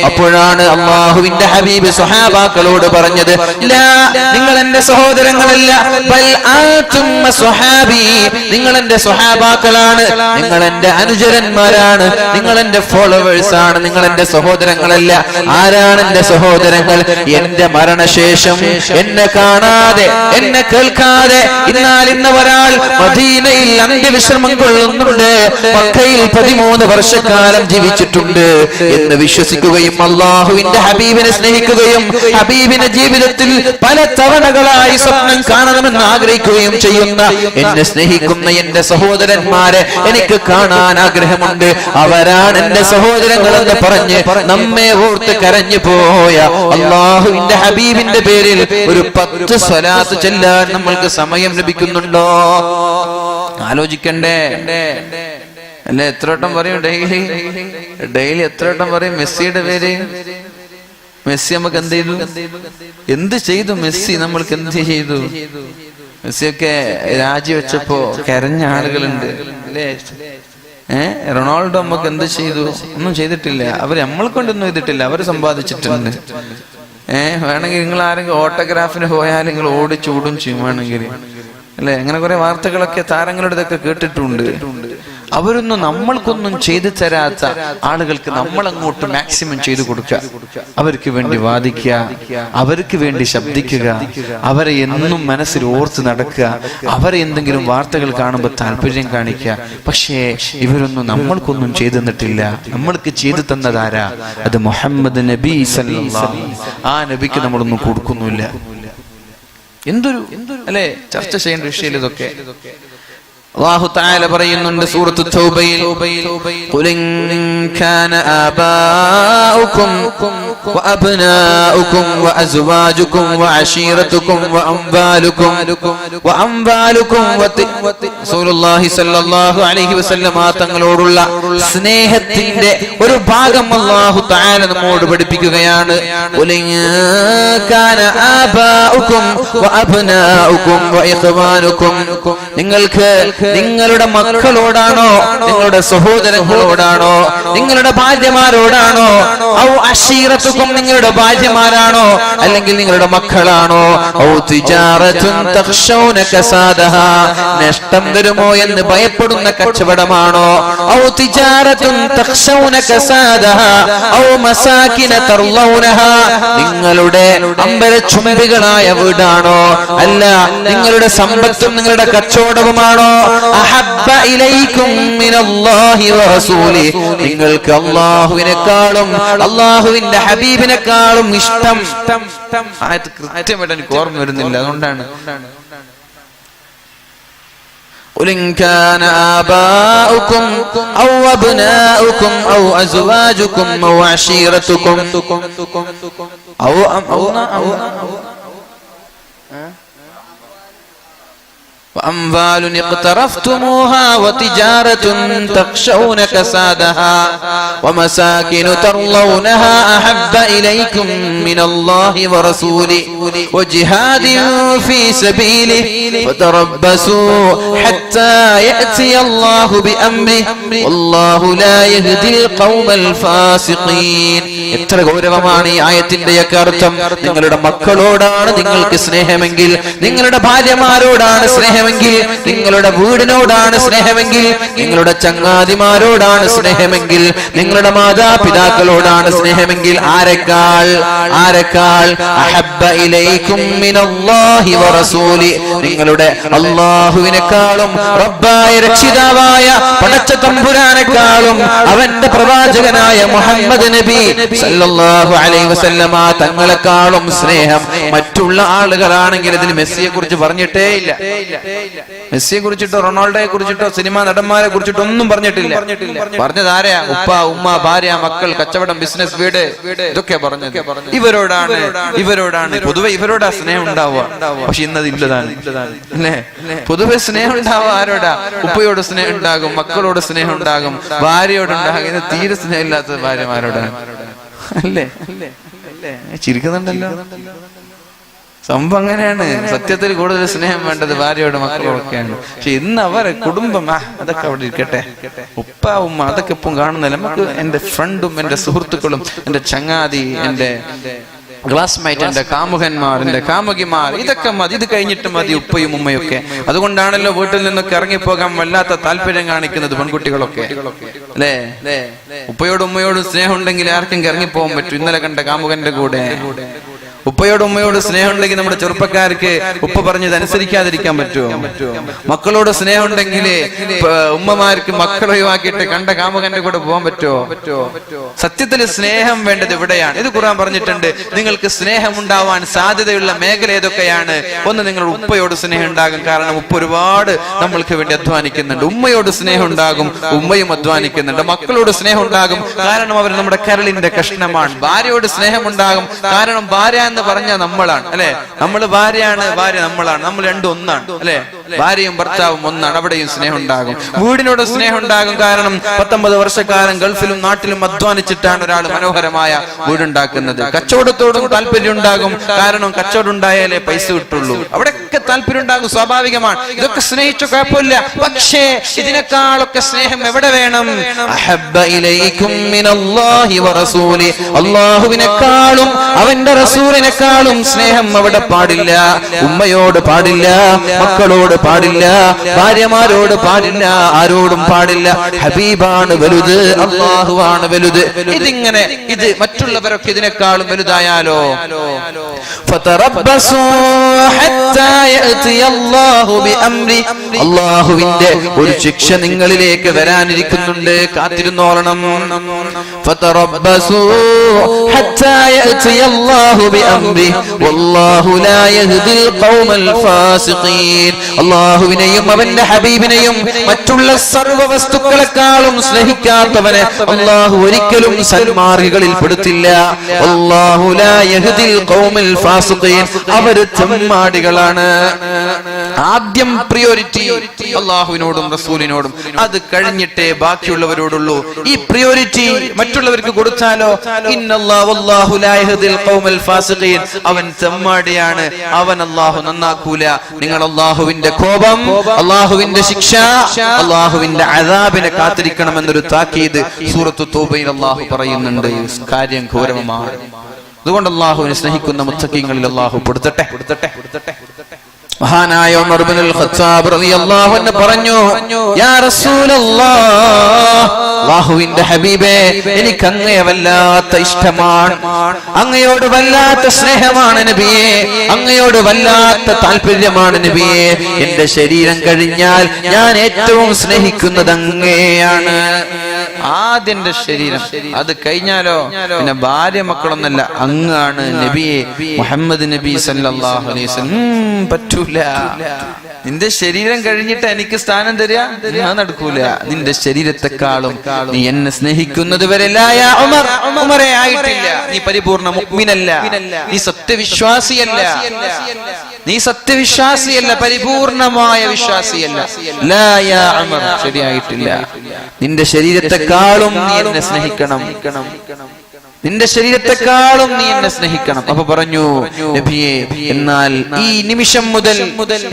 അപ്പോഴാണ് അല്ലാഹുവിന്റെ ഹബീബ് സ്വഹാബാക്കളോട് പറഞ്ഞത്, ലാ, നിങ്ങൾ എന്റെ സഹോദരങ്ങളല്ല, ബൽ ആതും സ്വഹാബി, നിങ്ങൾ എന്റെ സ്വഹാബാക്കളാണ്, നിങ്ങൾ എന്റെ അനുചരന്മാരാണ്, നിങ്ങൾ എന്റെ ഫോളോവേഴ്സ് ആണ്, നിങ്ങൾ എന്റെ സഹോദരങ്ങളല്ല. ആരാണ് എന്റെ സഹോദരങ്ങൾ? എന്റെ മരണശേഷം എന്നെ കാണാതെ എന്നെ കേൾക്കാതെ എന്നാൽ ഇന്ന് ഒരാൾ മദീനയിൽ അന്ത്യവിശ്രമം കൊള്ളുന്നുണ്ട്, മക്കയിൽ 13 വർഷക്കാലം ജീവിച്ചിട്ടുണ്ട് എന്ന് വിശ്വസിക്കുകയും അല്ലാഹുവിന്റെ ഹബീബിനെ സ്നേഹിക്കുകയും ഹബീബിന്റെ ജീവിതത്തിൽ പല തവണകളായി സ്വപ്നം കാണണമെന്ന് ആഗ്രഹിക്കുകയും ചെയ്യുന്ന എന്നെ സ്നേഹിക്കുന്ന എന്റെ സഹോദരന്മാരെ എനിക്ക് കാണാൻ ആഗ്രഹമുണ്ട്, അവരാണ് എന്റെ സഹോദരങ്ങൾ എന്ന് പറഞ്ഞ് നമ്മെ ഓർത്ത് കരഞ്ഞു പോയ അല്ലാഹുവിന്റെ ഹബീബിന്റെ പേരിൽ ഒരു 10 സ്വലാത്ത് ചെല്ലാൻ നമ്മൾക്ക് സമയം ലഭിക്കുന്നുണ്ടോ? ആലോചിക്കണ്ടേ അല്ലെ? എത്ര വട്ടം പറയും ഡെയിലി എത്ര വട്ടം പറയും മെസ്സിയുടെ പേര്? മെസ്സി നമുക്ക് എന്ത് ചെയ്തു മെസ്സി നമ്മൾക്ക് എന്ത് ചെയ്തു? മെസ്സിയൊക്കെ രാജിവെച്ചപ്പോ കരഞ്ഞ ആളുകളുണ്ട് അല്ലേ? റൊണാൾഡോ നമുക്ക് എന്ത് ചെയ്തു? ഒന്നും ചെയ്തിട്ടില്ല. അവർ നമ്മളെ കൊണ്ടൊന്നും ചെയ്തിട്ടില്ല, അവർ സമ്പാദിച്ചിട്ടുണ്ട്. വേണമെങ്കിൽ നിങ്ങൾ ആരെങ്കിലും ഓട്ടോഗ്രാഫിന് പോയാൽ നിങ്ങൾ ഓടിച്ചൂടും ചെയ്യും വേണമെങ്കിൽ അല്ലെ? അങ്ങനെ കുറെ വാർത്തകളൊക്കെ താരങ്ങളുടെതൊക്കെ കേട്ടിട്ടുണ്ട്. അവരൊന്നും നമ്മൾക്കൊന്നും ചെയ്തു തരാത്ത ആളുകൾക്ക് നമ്മൾ അങ്ങോട്ട് മാക്സിമം ചെയ്തു കൊടുക്കുക, അവർക്ക് വേണ്ടി വാദിക്കുക, അവർക്ക് വേണ്ടി ശബ്ദിക്കുക, അവരെ എന്നും മനസ്സിൽ ഓർത്ത് നടക്കുക, അവരെ എന്തെങ്കിലും വാർത്തകൾ കാണുമ്പോൾ താല്പര്യം കാണിക്കുക. പക്ഷേ ഇവരൊന്നും നമ്മൾക്കൊന്നും ചെയ്തു തന്നിട്ടില്ല. നമ്മൾക്ക് ചെയ്തു തന്നതാരാ? അത് മുഹമ്മദ് നബി സല്ലല്ലാഹു അലൈഹി വസല്ലം. ആ നബിക്ക് നമ്മളൊന്നും കൊടുക്കുന്നില്ല. എന്തൊരു അല്ലെ ചർച്ച ചെയ്യേണ്ട വിഷയം ഇതൊക്കെ. അല്ലാഹു തആല പറയുന്നുണ്ട് സൂറത്തു തൗബയിൽ, ഖുൽ ഇൻ കാന ആബാഉകും വഅബ്നാഉകും വഅസ്വാജുകും വഅശീറതുകും വഅംവാലുകും റസൂലുള്ളാഹി സ്വല്ലല്ലാഹു അലൈഹി വസല്ലം തങ്ങളോടുള്ള സ്നേഹത്തിന്റെ ഒരു ഭാഗം അല്ലാഹു തആല നമ്മോട് പഠിപ്പിക്കുകയാണ്. ഖുൽ ഇൻ കാന ആബാഉകും വഅബ്നാഉകും വഇഖ്വാനുകും, നിങ്ങൾക്ക് നിങ്ങളുടെ മക്കളോടാണോ, നിങ്ങളുടെ സഹോദരങ്ങളോടാണോ, നിങ്ങളുടെ ഭാര്യമാരോടാണോ, ഔ അശീറത്തുക്കും, നിങ്ങളുടെ ഭാര്യമാരാണോ, അല്ലെങ്കിൽ നിങ്ങളുടെ മക്കളാണോ, ഔ തിജാറത്തുൻ തഖ്ശൗന കസാദഹാ, നഷ്ടം വരുമോ എന്ന് ഭയപ്പെടുന്ന കച്ചവടമാണോ, ഔ തിജാറത്തുൻ തഖ്ശൗന കസാദഹാ ഔ മസാകിന തർലൗനഹാ, നിങ്ങളുടെ അമ്പരച്ചുംബികളായ വീടാണോ, അല്ല നിങ്ങളുടെ സമ്പത്തും നിങ്ങളുടെ കച്ചവടവുമാണോ, അഹബ്ബ ഇലൈക്കും മിനല്ലാഹി വറസൂലി, നിങ്ങൾക്ക് അല്ലാഹുവിനെക്കാളും അല്ലാഹുവിന്റെ ഹബീബിനെക്കാളും ഇഷ്ടം. ആയത്ത് കൃത്യമായിട്ട് എനിക്ക് ഓർമ്മ വരുന്നില്ല, അതുകൊണ്ടാണ്. قل إن كان آباؤكم أو أبناؤكم أو أزواجكم أو عشيرتكم وأموال اقترفتموها وتجارة تخشون كسادها ومساكن ترضونها أحب إليكم من الله ورسوله وجهاد في سبيله فتربصوا حتى يأتي الله بأمره والله لا يهدي القوم الفاسقين. എത്ര ഗൗരവമാണ് ഈ ആയത്തിന്റെയൊക്കെ അർത്ഥം. നിങ്ങളുടെ മക്കളോടാണ് നിങ്ങൾക്ക് സ്നേഹമെങ്കിൽ, നിങ്ങളുടെ ഭാര്യമാരോടാണ് സ്നേഹമെങ്കിൽ, നിങ്ങളുടെ വീടിനോടാണ് സ്നേഹമെങ്കിൽ, നിങ്ങളുടെ ചങ്ങാതിമാരോടാണ് സ്നേഹമെങ്കിൽ, നിങ്ങളുടെ മാതാപിതാക്കളോടാണ് സ്നേഹമെങ്കിൽ, ആരെക്കാൾ അഹബ്ബ ഇലൈക്കും മിനല്ലാഹി വറസൂലി, നിങ്ങളുടെ അല്ലാഹുവിനെക്കാളും റബ്ബായ രക്ഷിതാവായ പടച്ച തമ്പുരാനെക്കാളും അവന്റെ പ്രവാചകനായ മുഹമ്മദ് നബി സല്ലല്ലാഹു അലൈഹി വസല്ലമ തങ്ങളെക്കാളും സ്നേഹം മറ്റുള്ള ആളുകളാണെങ്കിൽ ഇതിന് മെസ്സിയെ കുറിച്ച് പറഞ്ഞിട്ടേ ഇല്ല. മെസ്സിയെ കുറിച്ചിട്ടോ റൊണാൾഡോയെ കുറിച്ചിട്ടോ സിനിമാ നടന്മാരെ കുറിച്ചിട്ടോ ഒന്നും പറഞ്ഞിട്ടില്ല. പറഞ്ഞത് ആരെയാ? ഉപ്പ, ഉമ്മ, ഭാര്യ, മക്കൾ, കച്ചവടം, ബിസിനസ്, വീട്, ഇതൊക്കെ പറഞ്ഞത് ഇവരോടാണ് പൊതുവെ ഇവരോടാ സ്നേഹം ഉണ്ടാവുക. പക്ഷെ ഇന്നത് ഇല്ലതാണ് അല്ലേ? പൊതുവെ സ്നേഹം ഉണ്ടാവുക ആരോടാ? ഉപ്പയോട് സ്നേഹം ഉണ്ടാകും, മക്കളോട് സ്നേഹം ഉണ്ടാകും, ഭാര്യയോടുണ്ടാകും. ഇത് തീരെ സ്നേഹമില്ലാത്ത ഭാര്യമാരോടാണ് അല്ലേ? ചിരിക്കുന്നുണ്ടല്ലോ. സംഭവം അങ്ങനെയാണ്. സത്യത്തിൽ കൂടുതൽ സ്നേഹം വേണ്ടത് ഭാര്യയോട് മക്കളോടൊക്കെയാണ്. പക്ഷെ ഇന്ന് അവരെ കുടുംബം അതൊക്കെ അവിടെ ഇരിക്കട്ടെ, ഉപ്പ ഉമ്മ അതൊക്കെ ഇപ്പം കാണുന്നില്ല. നമുക്ക് എന്റെ ഫ്രണ്ടും എന്റെ സുഹൃത്തുക്കളും എന്റെ ചങ്ങാതി എന്റെ ക്ലാസ്മേറ്റ് എന്റെ കാമുകന്മാർ എന്റെ കാമുകിമാർ ഇതൊക്കെ മതി. ഇത് കഴിഞ്ഞിട്ട് മതി ഉപ്പയും ഉമ്മയൊക്കെ. അതുകൊണ്ടാണല്ലോ വീട്ടിൽ നിന്നൊക്കെ ഇറങ്ങിപ്പോകാൻ വല്ലാത്ത താല്പര്യം കാണിക്കുന്നത് പെൺകുട്ടികളൊക്കെ അല്ലേ? ഉപ്പയോടും ഉമ്മയോടും സ്നേഹം ഉണ്ടെങ്കിൽ ആർക്കെങ്കിലും ഇറങ്ങിപ്പോകാൻ പറ്റും. ഇന്നലെ കണ്ട കാമുകന്റെ കൂടെ ഉപ്പയോടും ഉമ്മയോട് സ്നേഹം ഉണ്ടെങ്കിൽ നമ്മുടെ ചെറുപ്പക്കാർക്ക് ഉപ്പ പറഞ്ഞത് അനുസരിക്കാതിരിക്കാൻ പറ്റുമോ? മക്കളോട് സ്നേഹം ഉണ്ടെങ്കിൽ ഉമ്മമാർക്ക് മക്കളെ ഒഴിവാക്കിയിട്ട് കണ്ട കാമുകന്റെ കൂടെ പോകാൻ പറ്റുമോ? സത്യത്തിൽ സ്നേഹം വേണ്ടത് ഇവിടെയാണ്. ഇത് ഖുർആൻ പറഞ്ഞിട്ടുണ്ട്. നിങ്ങൾക്ക് സ്നേഹം ഉണ്ടാവാൻ സാധ്യതയുള്ള മേഖല ഏതൊക്കെയാണ്? ഒന്ന്, നിങ്ങളുടെ ഉപ്പയോട് സ്നേഹം ഉണ്ടാകും. കാരണം ഉപ്പ ഒരുപാട് നമ്മൾക്ക് വേണ്ടി അധ്വാനിക്കുന്നുണ്ട്. ഉമ്മയോട് സ്നേഹം ഉണ്ടാകും, ഉമ്മയും അധ്വാനിക്കുന്നുണ്ട്. മക്കളോട് സ്നേഹം ഉണ്ടാകും, കാരണം അവർ നമ്മുടെ കരളിന്റെ കഷ്ണമാണ്. ഭാര്യയോട് സ്നേഹം ഉണ്ടാകും, കാരണം ഭാര്യ എന്ന് പറഞ്ഞാൽ നമ്മളാണ് അല്ലെ? നമ്മൾ ഭാര്യയാണ്, ഭാര്യ നമ്മളാണ്. നമ്മൾ രണ്ടും ഒന്നാണ് അല്ലെ? ഭാര്യയും ഭർത്താവും ഒന്നാണ്. അവിടെയും സ്നേഹം ഉണ്ടാകും. വീടിനോട് സ്നേഹം ഉണ്ടാകും, കാരണം 19 വർഷക്കാലം ഗൾഫിലും നാട്ടിലും അധ്വാനിച്ചിട്ടാണ് ഒരാൾ മനോഹരമായ വീടുണ്ടാക്കുന്നത്. കച്ചവടത്തോടും താല്പര്യം ഉണ്ടാകും, കാരണം കച്ചവടം ഉണ്ടായാലേ പൈസ കിട്ടുള്ളൂ. അവിടെയൊക്കെ താല്പര്യം ഉണ്ടാകും, സ്വാഭാവികമാണ്. ഇതൊക്കെ സ്നേഹിച്ചു കുഴപ്പമില്ല. പക്ഷേ ഇതിനേക്കാളൊക്കെ സ്നേഹം എവിടെ വേണം? അഹബ്ബ ഇലൈക്കും മിനല്ലാഹി വറസൂലി, അല്ലാഹുവിനെക്കാളും അവന്റെ റസൂലിനെക്കാളും സ്നേഹം അവിടെ പാടില്ല. ഉമ്മയോട് പാടില്ല, മക്കളോട് മക്കളോട് പാടില്ല, ഭാര്യമാരോട് പാടില്ല, ആരോടും പാടില്ല. ഹബീബാണ് വലുത്, അല്ലാഹുവാണ് വലുത്. ഇതിങ്ങനെ ഇത് മറ്റുള്ളവരൊക്കെ ഇതിനേക്കാളും വലുതായാലോ? അല്ലാഹുവിന്റെ ഒരു ശിക്ഷ നിങ്ങളിലേക്ക് വരാനിരിക്കുന്നുണ്ട്, കാത്തിരുന്നോളണം. അല്ലാഹുവിനെയും അവന്റെ ഹബീബിനെയും മറ്റുള്ള സർവ്വ വസ്തുക്കളെക്കാളും സ്നേഹിക്കാത്തവനെ അല്ലാഹു ഒരിക്കലും സന്മാർഗികളിൽ പെടുത്തില്ല. അല്ലാഹു ലാ യഹ്ദിൽ ഖൗമൽ ഫാസിഖീൻ, അവർ തെമ്മാടികളാണ്. ആദ്യം പ്രിയോറിറ്റി അല്ലാഹുവിനോടും റസൂലിനോടും, അത് കഴിഞ്ഞിട്ടേ ബാക്കിയുള്ളവരോടുള്ളൂ. ഈ പ്രിയോറിറ്റി മറ്റുള്ളവർക്ക് കൊടുത്താലോ, ഇന്നല്ലാഹു വല്ലാഹു ലാ യഹ്ദിൽ ഖൗമൽ ഫാസിഖീൻ, അവൻ തെമ്മാടിയാണ്, അവൻ അല്ലാഹു നന്നാക്കൂല. നിങ്ങൾ അല്ലാഹുവിന്റെ കോപം, അല്ലാഹുവിന്റെ ശിക്ഷ, അല്ലാഹുവിന്റെ അദാബിനെ കാത്തിരിക്കണമെന്നൊരു താക്കീത് സൂറത്തു തൗബയിൽ അല്ലാഹു പറയുന്നുണ്ട്. കാര്യം ഗൗരവമാണ്. അതുകൊണ്ട് അല്ലാഹുവിനെ സ്നേഹിക്കുന്ന മുത്തഖീങ്ങളിൽ അല്ലാഹു പെടുത്തട്ടെ. മഹാനായ ഉമർ ഇബ്നുൽ ഖത്താബ് റളിയല്ലാഹു അൻഹു പറഞ്ഞു, യാ റസൂലല്ലാഹ്, അല്ലാഹുവിന്റെ ഹബീബേ, എനിക്ക് അങ്ങയെ വല്ലാത്ത ഇഷ്ടമാണ്, അങ്ങയോട് വല്ലാത്ത സ്നേഹമാണ് നബിയേ, അങ്ങയോട് വല്ലാത്ത താല്പര്യമാണ് നബിയേ. എന്റെ ശരീരം കഴിഞ്ഞാൽ ഞാൻ ഏറ്റവും സ്നേഹിക്കുന്നത് അങ്ങയെയാണ്. ആദ്യം എന്റെ ശരീരം, അത് കഴിഞ്ഞാലോ പിന്നെ ഭാര്യ മക്കളൊന്നല്ല, അങ്ങാണ് നബിയെ മുഹമ്മദ് നബി സല്ലല്ലാഹു അലൈഹി വസല്ലം. പറ്റൂല, നിന്റെ ശരീരം കഴിഞ്ഞിട്ട് എനിക്ക് സ്ഥാനം തരിക, ഞാൻ നടക്കൂല. നിന്റെ ശരീരത്തെക്കാളും നീ എന്നെ സ്നേഹിക്കുന്നത് വരെ ഉമറേ ആയിട്ടില്ല, നീ പരിപൂർണ മുഅ്മിനല്ല, നീ സത്യവിശ്വാസിയല്ല, നീ സത്യവിശ്വാസിയല്ല, പരിപൂർണമായ വിശ്വാസിയല്ല. ലാ യാ ഉമർ, ശരിയായിട്ടില്ല. നിന്റെ ശരീരത്തെക്കാളും നീ എന്നെ സ്നേഹിക്കണം, നിന്റെ ശരീരത്തെക്കാളും നീ എന്നെ സ്നേഹിക്കണം. അപ്പൊ പറഞ്ഞു, നബിയെ, എന്നാൽ ഈ നിമിഷം മുതൽ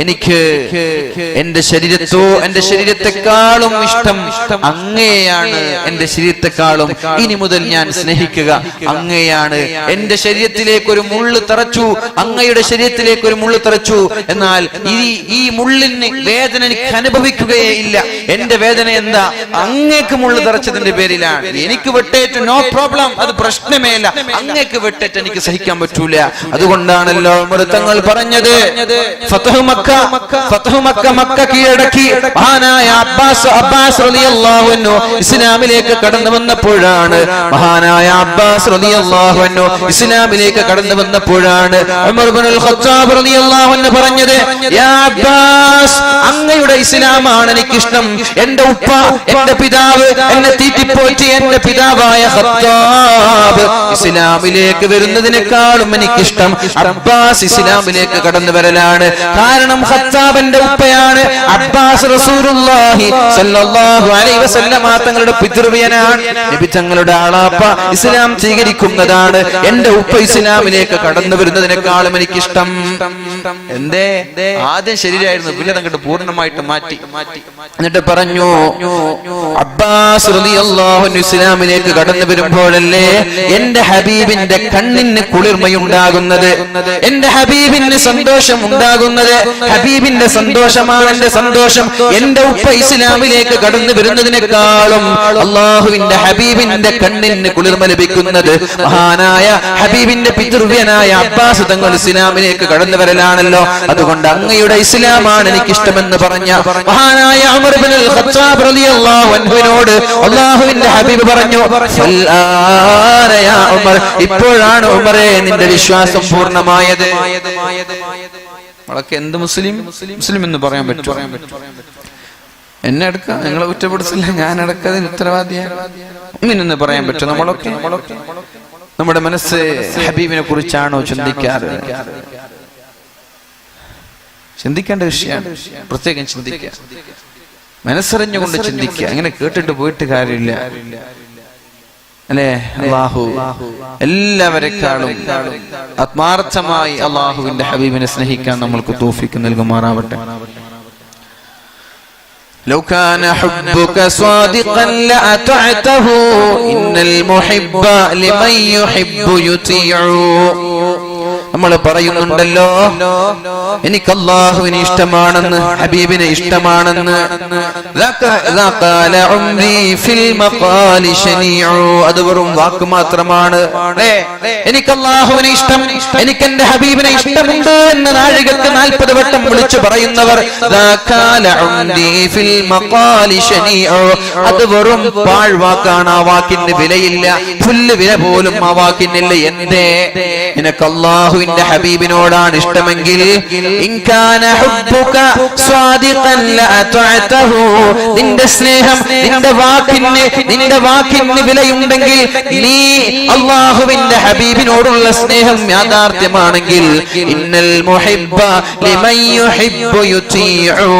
എനിക്ക് എന്റെ ശരീരത്തെക്കാളും ഇഷ്ടം അങ്ങയെയാണ്, എന്റെ ശരീരത്തെക്കാളും ഇനി മുതൽ ഞാൻ സ്നേഹിക്കുക അങ്ങയെയാണ്. എന്റെ ശരീരത്തിലേക്ക് ഒരു മുള്ള് തറച്ചു, അങ്ങയുടെ ശരീരത്തിലേക്ക് ഒരു മുള്ള് തറച്ചു, എന്നാൽ ഈ മുള്ളിന് വേദന എനിക്ക് അനുഭവിക്കുകയേ ഇല്ല. എന്റെ വേദന എന്താ? അങ്ങേക്ക് മുള്ള് തറച്ചതിന്റെ പേരിലാണ്. എനിക്ക് വെട്ടേറ്റ്, നോ പ്രോബ്ലം, അത് പ്രശ്നമേല. അങ്ങേക്ക് വെട്ടേറ്റ് എനിക്ക് സഹിക്കാൻ പറ്റൂല. അതുകൊണ്ടാണല്ലോ തങ്ങൾ പറഞ്ഞത്, ഫതഹു മക്ക, മക്ക കീഴടക്കി മഹാനായ അബ്ബാസ് റളിയല്ലാഹു അൻഹു ഇസ്ലാമിലേക്ക് കടന്നു വന്നപ്പോഴാണ്, മഹാനായ അബ്ബാസ് റളിയല്ലാഹു അൻഹു ഇസ്ലാമിലേക്ക് കടന്നു വന്നപ്പോഴാണ് ഉമർ ഇബ്നുൽ ഖത്താബ് റളിയല്ലാഹു അൻഹു പറഞ്ഞത്, യാ അബ്ബാസ്, അങ്ങയുടെ ഇസ്ലാമാണ് എനിക്കിഷ്ടം. എന്റെ ഉപ്പ, എന്റെ പിതാവ്, എന്നെ തീറ്റിപ്പോറ്റി എന്റെ പിതാവായ ഖത്താബ് ഇസ്ലാമിലേക്ക് വരുന്നതിനേക്കാളും എനിക്കിഷ്ടം അബ്ബാസ് ഇസ്ലാമിലേക്ക് കടന്നു വരലാണ്. കാരണം ഖത്താബിന്റെ ഉപ്പയാണ് അബ്ബാസ്. റസൂലുള്ളാഹി സ്വല്ലല്ലാഹു അലൈഹി വസല്ലമ തങ്ങളുടെ പിതൃവ്യനാണ്. നബി തങ്ങളുടെ ആളാപ്പ ഇസ്ലാം സ്വീകരിക്കുന്നതാണ്. എന്റെ ഉപ്പ ഇസ്ലാമിലേക്ക് കടന്നു വരുന്നതിനേക്കാളും എനിക്കിഷ്ടം. എന്തേ? ആദ്യം ശരീരമായിരുന്നു, പിന്നെ അങ്ങോട്ട് പൂർണ്ണമായിട്ട് മാറ്റി. എന്നിട്ട് പറഞ്ഞു, അബ്ബാസ് റളിയല്ലാഹു അൻഹു ഇസ്ലാമിലേക്ക് കടന്നു വരുമ്പോഴല്ലേ എന്റെ ഹബീബിന്റെ കണ്ണിന് കുളിർമയുണ്ടാകുന്നത്, എന്റെ ഹബീബിന് സന്തോഷം ഉണ്ടാകുന്നത്. ഹബീബിന്റെ സന്തോഷമാണ് എന്റെ സന്തോഷം. എന്റെ ഉപ്പ ഇസ്ലാമിലേക്ക് കടന്നു വരുന്നതിനേക്കാളും അല്ലാഹുവിന്റെ ഹബീബിന്റെ കണ്ണിന് കുളിർമ ലഭിക്കുന്നത് മഹാനായ ഹബീബിന്റെ പിതൃവ്യനായ അബ്ബാസ് തങ്ങൾ ഇസ്ലാമിലേക്ക് കടന്നു വരലാണല്ലോ. അതുകൊണ്ട് അങ്ങയുടെ ഇസ്ലാമാണ് എനിക്കിഷ്ടമെന്ന് പറഞ്ഞ മഹാനായ ഉമർ ഇബ്നുൽ ഖത്താബ് റളിയല്ലാഹു അൻഹുവിനോട് അല്ലാഹുവിന്റെ ഹബീബ് പറഞ്ഞു, ഉമർ, ഇപ്പോഴാണ് ഉമറേ നിന്റെ വിശ്വാസം പൂർണ്ണമായത്. നമ്മളൊക്കെ എന്ത് മുസ്ലിം എന്ന് പറയാൻ പറ്റും? എന്നെ എടുക്കാം, നിങ്ങളെ കുറ്റപ്പെടുത്തില്ല, ഞാൻ അടക്കതിന് ഉത്തരവാദിയാണ് എന്ന് പറയാൻ പറ്റും? നമ്മളൊക്കെ നമ്മുടെ മനസ്സ് ഹബീബിനെ കുറിച്ചാണോ ചിന്തിക്കാറ്? ചിന്തിക്കേണ്ട വിഷയമാണ്, പ്രത്യേകം ചിന്തിക്കുക, മനസ്സറിഞ്ഞുകൊണ്ട് ചിന്തിക്കുക. അങ്ങനെ കേട്ടിട്ട് പോയിട്ട് കാര്യമില്ല, അല്ലേ? അല്ലാഹു എല്ലാവരെക്കാളും ആത്മാർത്ഥമായി അല്ലാഹുവിന്റെ ഹബീബിനെ സ്നേഹിക്കാൻ നമ്മൾക്ക് തൗഫീഖ് നൽകുമാറാവട്ടെ. لو كان حبك صادقا لأطعته إن المحب لمن يحب يطيع. നമ്മൾ പറയുന്നുണ്ടല്ലോ എനിക്ക് അല്ലാഹുവിനെ ഇഷ്ടമാണെന്ന്, ഹബീബിനെ ഇഷ്ടമാണെന്ന്. അത് വെറും വാക്ക് മാത്രമാണ്. എനിക്ക് അല്ലാഹുവിനെ ഇഷ്ടം, എനിക്ക് എന്റെ ഹബീബിനെ ഇഷ്ടമുണ്ട് എന്ന് നാഴികക്ക് 40 വട്ടം വിളിച്ചു പറയുന്നവർ അത് വെറും പാഴ്വാക്കാണ്. ആ വാക്കിന് വിലയില്ല, പുല്ല് വില പോലും ആ വാക്കിനില്ല. എന്തേ? നിനക്ക് അല്ലാഹുവിന്റെ ഹബീബിനോടാണ് ഇഷ്ടമെങ്കിൽ നിന്റെ സ്നേഹം, നിന്റെ വാക്കിന് വിലയുണ്ടെങ്കിൽ, നീ അല്ലാഹുവിന്റെ ഹബീബിനോടുള്ള സ്നേഹം യാഥാർത്ഥ്യമാണെങ്കിൽ, ഇന്നൽ മുഹിബ്ബ ലിമൻ യുഹിബ്ബു യുതീഉ,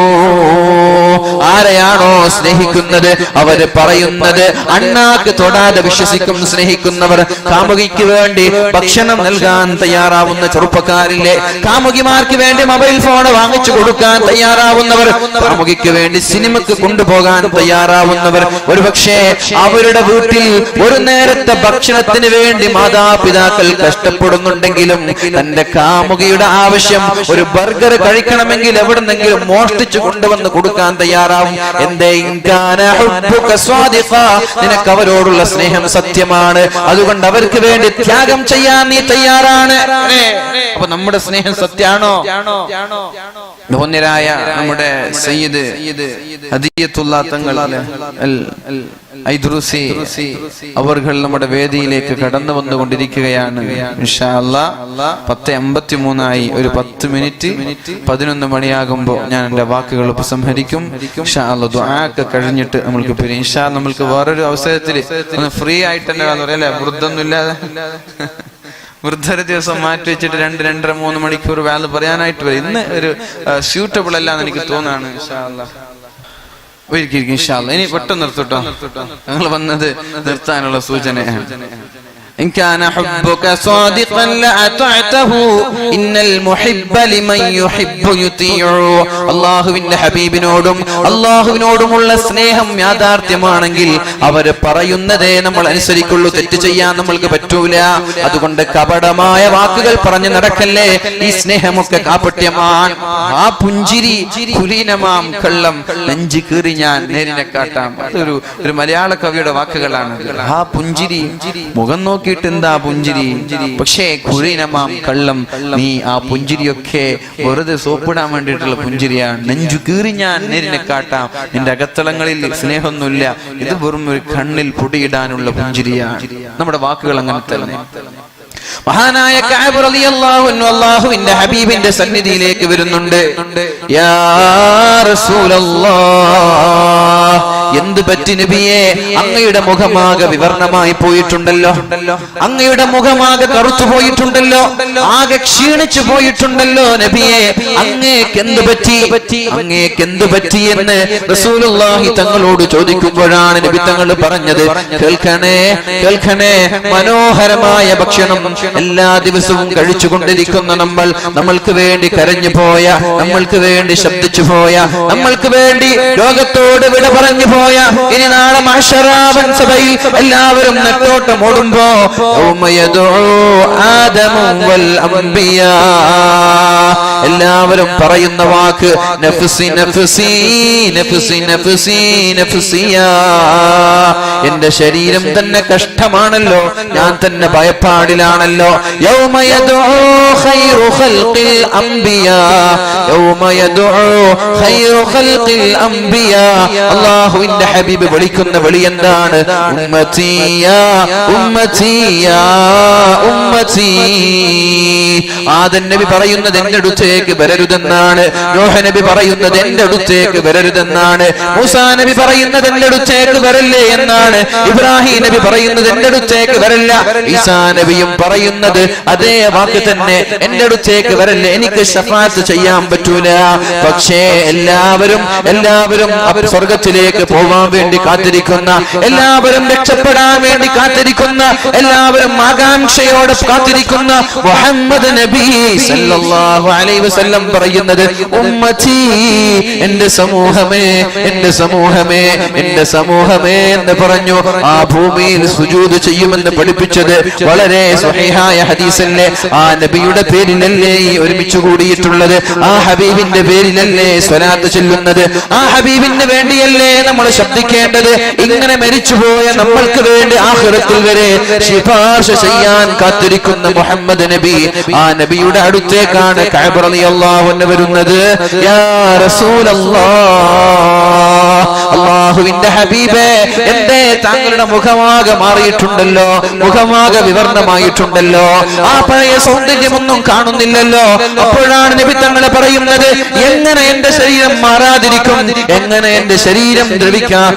ആരെയാണോ സ്നേഹിക്കുന്നത് അവര് പറയുന്നത് അണ്ണാക്ക് തൊടാതെ വിശ്വസിക്കും. സ്നേഹിക്കുന്നവർ, കാമുകിക്ക് വേണ്ടി ഭക്ഷണം നൽകാൻ തയ്യാറാവുന്ന ചെറുപ്പക്കാരില്ലേ, കാമുകിമാർക്ക് വേണ്ടി മൊബൈൽ ഫോൺ വാങ്ങിച്ചു കൊടുക്കാൻ തയ്യാറാവുന്നവർ, കാമുകിക്ക് വേണ്ടി സിനിമക്ക് കൊണ്ടുപോകാൻ തയ്യാറാവുന്നവർ, ഒരുപക്ഷെ അവരുടെ വീട്ടിൽ ഒരു നേരത്തെ ഭക്ഷണത്തിന് വേണ്ടി മാതാപിതാക്കൾ കഷ്ടപ്പെടുന്നുണ്ടെങ്കിലും തന്റെ കാമുകിയുടെ ആവശ്യം ഒരു ബർഗർ കഴിക്കണമെങ്കിൽ എവിടെന്നെങ്കിലും മോഷ്ടിച്ചു കൊണ്ടുവന്ന് കൊടുക്കാൻ തയ്യാറാവും. എന്തേ? നിനക്ക് അവരോടുള്ള സ്നേഹം സത്യമാണ്, അതുകൊണ്ട് അവർക്ക് വേണ്ടി ത്യാഗം ചെയ്യാൻ നീ തയ്യാറാണ്. അപ്പൊ നമ്മുടെ സ്നേഹം സത്യാണോ? ബഹുന്യരായ നമ്മുടെ സയ്യിദ് ഹദിയത്തുള്ള തങ്ങൾ അവർകൾ നമ്മുടെ വേദിയിലേക്ക് കടന്നു വന്നുകൊണ്ടിരിക്കുകയാണ്. ഇൻഷാ അല്ലാഹ് 10:53 ഒരു 10 മിനിറ്റ് 11 മണിയാകുമ്പോൾ ഞാൻ എന്റെ വാക്കുകൾ ഉപസംഹരിക്കും. ഇൻഷാ അല്ലാഹ് ദുആ കഴിഞ്ഞിട്ട് നമ്മൾക്ക് പിന്നെ ഇൻഷാ അല്ലാഹ് നമ്മൾക്ക് വേറൊരു അവസരത്തിൽ ഒന്ന് ഫ്രീ ആയിട്ട് തന്നെ പറയല്ലേ, വൃദ്ധൊന്നും ഇല്ലാതെ വൃദ്ധര ദിവസം മാറ്റി വെച്ചിട്ട് 2-2.5-3 മണിക്കൂർ വാല് പറയാനായിട്ട് വരും. ഇന്ന് ഒരു സ്യൂട്ടബിൾ അല്ല എന്ന് എനിക്ക് തോന്നാണ്. ഇൻഷാ അല്ലാഹ് ഒരിക്കലും ഇൻഷാ അല്ലാഹ് ഇനി പെട്ടെന്ന് നിർത്തട്ടോ, ഞങ്ങൾ വന്നത് നിർത്താനുള്ള സൂചനയാണ്. إن كان حبك صادقا لأطعته إن المحب لمن يحب يطيع. അല്ലാഹുവിന്റെ ഹബീബിനോടും അല്ലാഹുവിനോടുമുള്ള സ്നേഹം യാഥാർത്ഥ്യമാണെങ്കിൽ അവർ പറയുന്നതേ നമ്മൾ അനുസരിക്കുള്ളൂ. തെറ്റ് ചെയ്യാൻ നമ്മൾക്ക് പറ്റൂല. അതുകൊണ്ട് കപടമായ വാക്കുകൾ പറഞ്ഞു നടക്കല്ലേ. ഈ സ്നേഹമൊക്കെ കാപട്യമാണ്. ആ പുഞ്ചിരി കുലീനമാം കള്ളം, നെഞ്ചി കീറി ഞാൻ നേരിനെ കാട്ടാം. അതൊരു മലയാള കവിയുടെ വാക്കുകളാണ്. ആ പുഞ്ചിരി, മുഖം നോക്കിയിട്ട് എന്താ പുഞ്ചിരി, പക്ഷേ കുലീനമാം കള്ളം. നീ ആ പുഞ്ചിരിയൊക്കെ വെറുതെ സോപ്പിടാൻ വേണ്ടിയിട്ടുള്ള പുഞ്ചിരിയാണ്. നെഞ്ചു കീറി ഞാൻ നേരിനെ കാട്ടാം. നിന്റെ അകത്തളങ്ങളിൽ സ്നേഹമൊന്നുമില്ല. ഇത് വെറും ഒരു കണ്ണിൽ പൊടിയിടാനുള്ള പുഞ്ചിരിയാണ്. നമ്മുടെ വാക്കുകൾ അങ്ങനെ തന്നെ. മഹാനായ കഅബ് റളിയല്ലാഹു അൻഹു അല്ലാഹുവിന്റെ ഹബീബിന്റെ സന്നിധിയിലേക്ക് വരുന്നുണ്ട്. യാ റസൂലല്ലാഹ്, എന്ത് പറ്റി നബിയേ? അങ്ങയുടെ മുഖമാകെ വിവർണമായി പോയിട്ടുണ്ടല്ലോ, അങ്ങയുടെ മുഖമാകെ കറുത്തു പോയിട്ടുണ്ടല്ലോ, ആകെ ക്ഷീണിച്ചു പോയിട്ടുണ്ടല്ലോ നബിയേ, അങ്ങേക്ക് എന്ത് പറ്റി? അങ്ങേക്ക് എന്ത് പറ്റി എന്ന് റസൂലുള്ളാഹി തങ്ങളോട് ചോദിക്കുമ്പോഴാണ് നബി തങ്ങൾ പറഞ്ഞത്, കേൾക്കണേ കേൾക്കണേ, മനോഹരമായ ഭക്ഷണം എല്ലാ ദിവസവും കഴിച്ചുകൊണ്ടിരിക്കുന്ന നമ്മൾക്ക് വേണ്ടി കരഞ്ഞു പോയ, നമ്മൾക്ക് വേണ്ടി ശബ്ദിച്ചു പോയ, നമ്മൾക്ക് വേണ്ടി ലോകത്തോട് വിട പറഞ്ഞു പോയ, ഇനി നാളെ മഹ്ശറാവൻ സഭയിൽ എല്ലാവരും നെട്ടോട്ടം ഓടുമ്പോ എല്ലാവരും പറയുന്ന വാക്ക് നഫ്സി നഫ്സി നഫ്സി നഫ്സി നഫ്സിയാ. എന്റെ ശരീരം തന്നെ കഷ്ടമാണല്ലോ, ഞാൻ തന്നെ ഭയപ്പാടിലാണല്ലോ. യൗമ യദ്ഉ ഖൈറു ഖൽഖിൽ അംബിയാ, യൗമ യദ്ഉ ഖൈറു ഖൽഖിൽ അംബിയാ. അല്ലാഹുവിന്റെ ഹബീബ് വിളിക്കുന്ന വിളി എന്താണ്? ഉമ്മത്തി യാ ഉമ്മത്തി യാ ഉമ്മത്തി. ആദം നബി പറയുന്നത് എന്റെ അടുത്തേക്ക് വരരുതെന്നാണ്. നോഹ നബി പറയുന്നത് എന്റെ അടുത്തേക്ക് വരരുതെന്നാണ്. മൂസാ നബി പറയുന്നത് എന്റെ അടുത്തേക്ക് വരല്ലേ എന്നാണ്. ഇബ്രാഹിം നബി പറയുന്നത് എന്റെ അടുത്തേക്ക് വരല്ല. ഈസാ നബിയും പറയുന്നത് അതേ വാക്ക് തന്നെ, എന്റെ അടുത്തേക്ക് വരല്ലേ, എനിക്ക് ശഫാഅത്ത് ചെയ്യാൻ പറ്റൂല. പക്ഷേ എല്ലാവരും സ്വർഗത്തിലേക്ക് സ്വർഗത്തിലേക്ക് പോവാൻ വേണ്ടി കാത്തിരിക്കുന്ന, എല്ലാവരും രക്ഷപ്പെടാൻ വേണ്ടി കാത്തിരിക്കുന്ന, എല്ലാവരും ആകാംക്ഷയോടെ കാത്തിരിക്കുന്ന മുഹമ്മദ് നബി സല്ലല്ലാഹു അലൈഹി വസല്ലം പറയുന്നത്, ഉമ്മത്തി, എന്റെ സമൂഹമേ, എന്റെ സമൂഹമേ, എന്റെ സമൂഹമേ എന്ന് പറഞ്ഞു ആ ഭൂമിയിൽ സുജൂദ് ചെയ്യുമെന്ന് പഠിപ്പിച്ചത് വളരെ സ്വഹീഹായ ഹദീസല്ലേ. ആ നബിയുടെ പേരിലല്ലേ ഒരുമിച്ച് കൂടിയിട്ടുള്ളത്? ആ ഹബീബിന്റെ പേരിലല്ലേ സ്വലാത്ത് ചൊല്ലുന്നത്? ആ ഹബീബിന് വേണ്ടിയല്ലേ നമ്മൾ ശബ്ദിക്കേണ്ടത്? ഇങ്ങനെ മരിച്ചുപോയ നമ്മൾക്ക് വേണ്ടി ആഖിറത്തിൽ വരെ ശുപാർശ ചെയ്യാൻ കാത്തിരിക്കുന്ന മുഹമ്മദ് നബി, ആ നബിയുടെ അടുത്തേക്കാണ് കഅബ റളിയല്ലാഹു അൻഹു വരുന്നത്. യാ റസൂലല്ലാഹ്, അല്ലാഹുവിന്റെ ഹബീബേ, എന്തേ താങ്കളുടെ മുഖമാകെ മാറിയിട്ടുണ്ടല്ലോ, മുഖമാകെ വിവർണമായിട്ടുണ്ടല്ലോ, ആ പഴയ സൗന്ദര്യമൊന്നും കാണുന്നില്ലല്ലോ. അപ്പോഴാണ് നബി തങ്ങളെ പറയുന്നത്, എങ്ങനെ എന്റെ ശരീരം മാറാതിരിക്കും? എങ്ങനെ എന്റെ ശരീരം ദ്രവിക്കാം?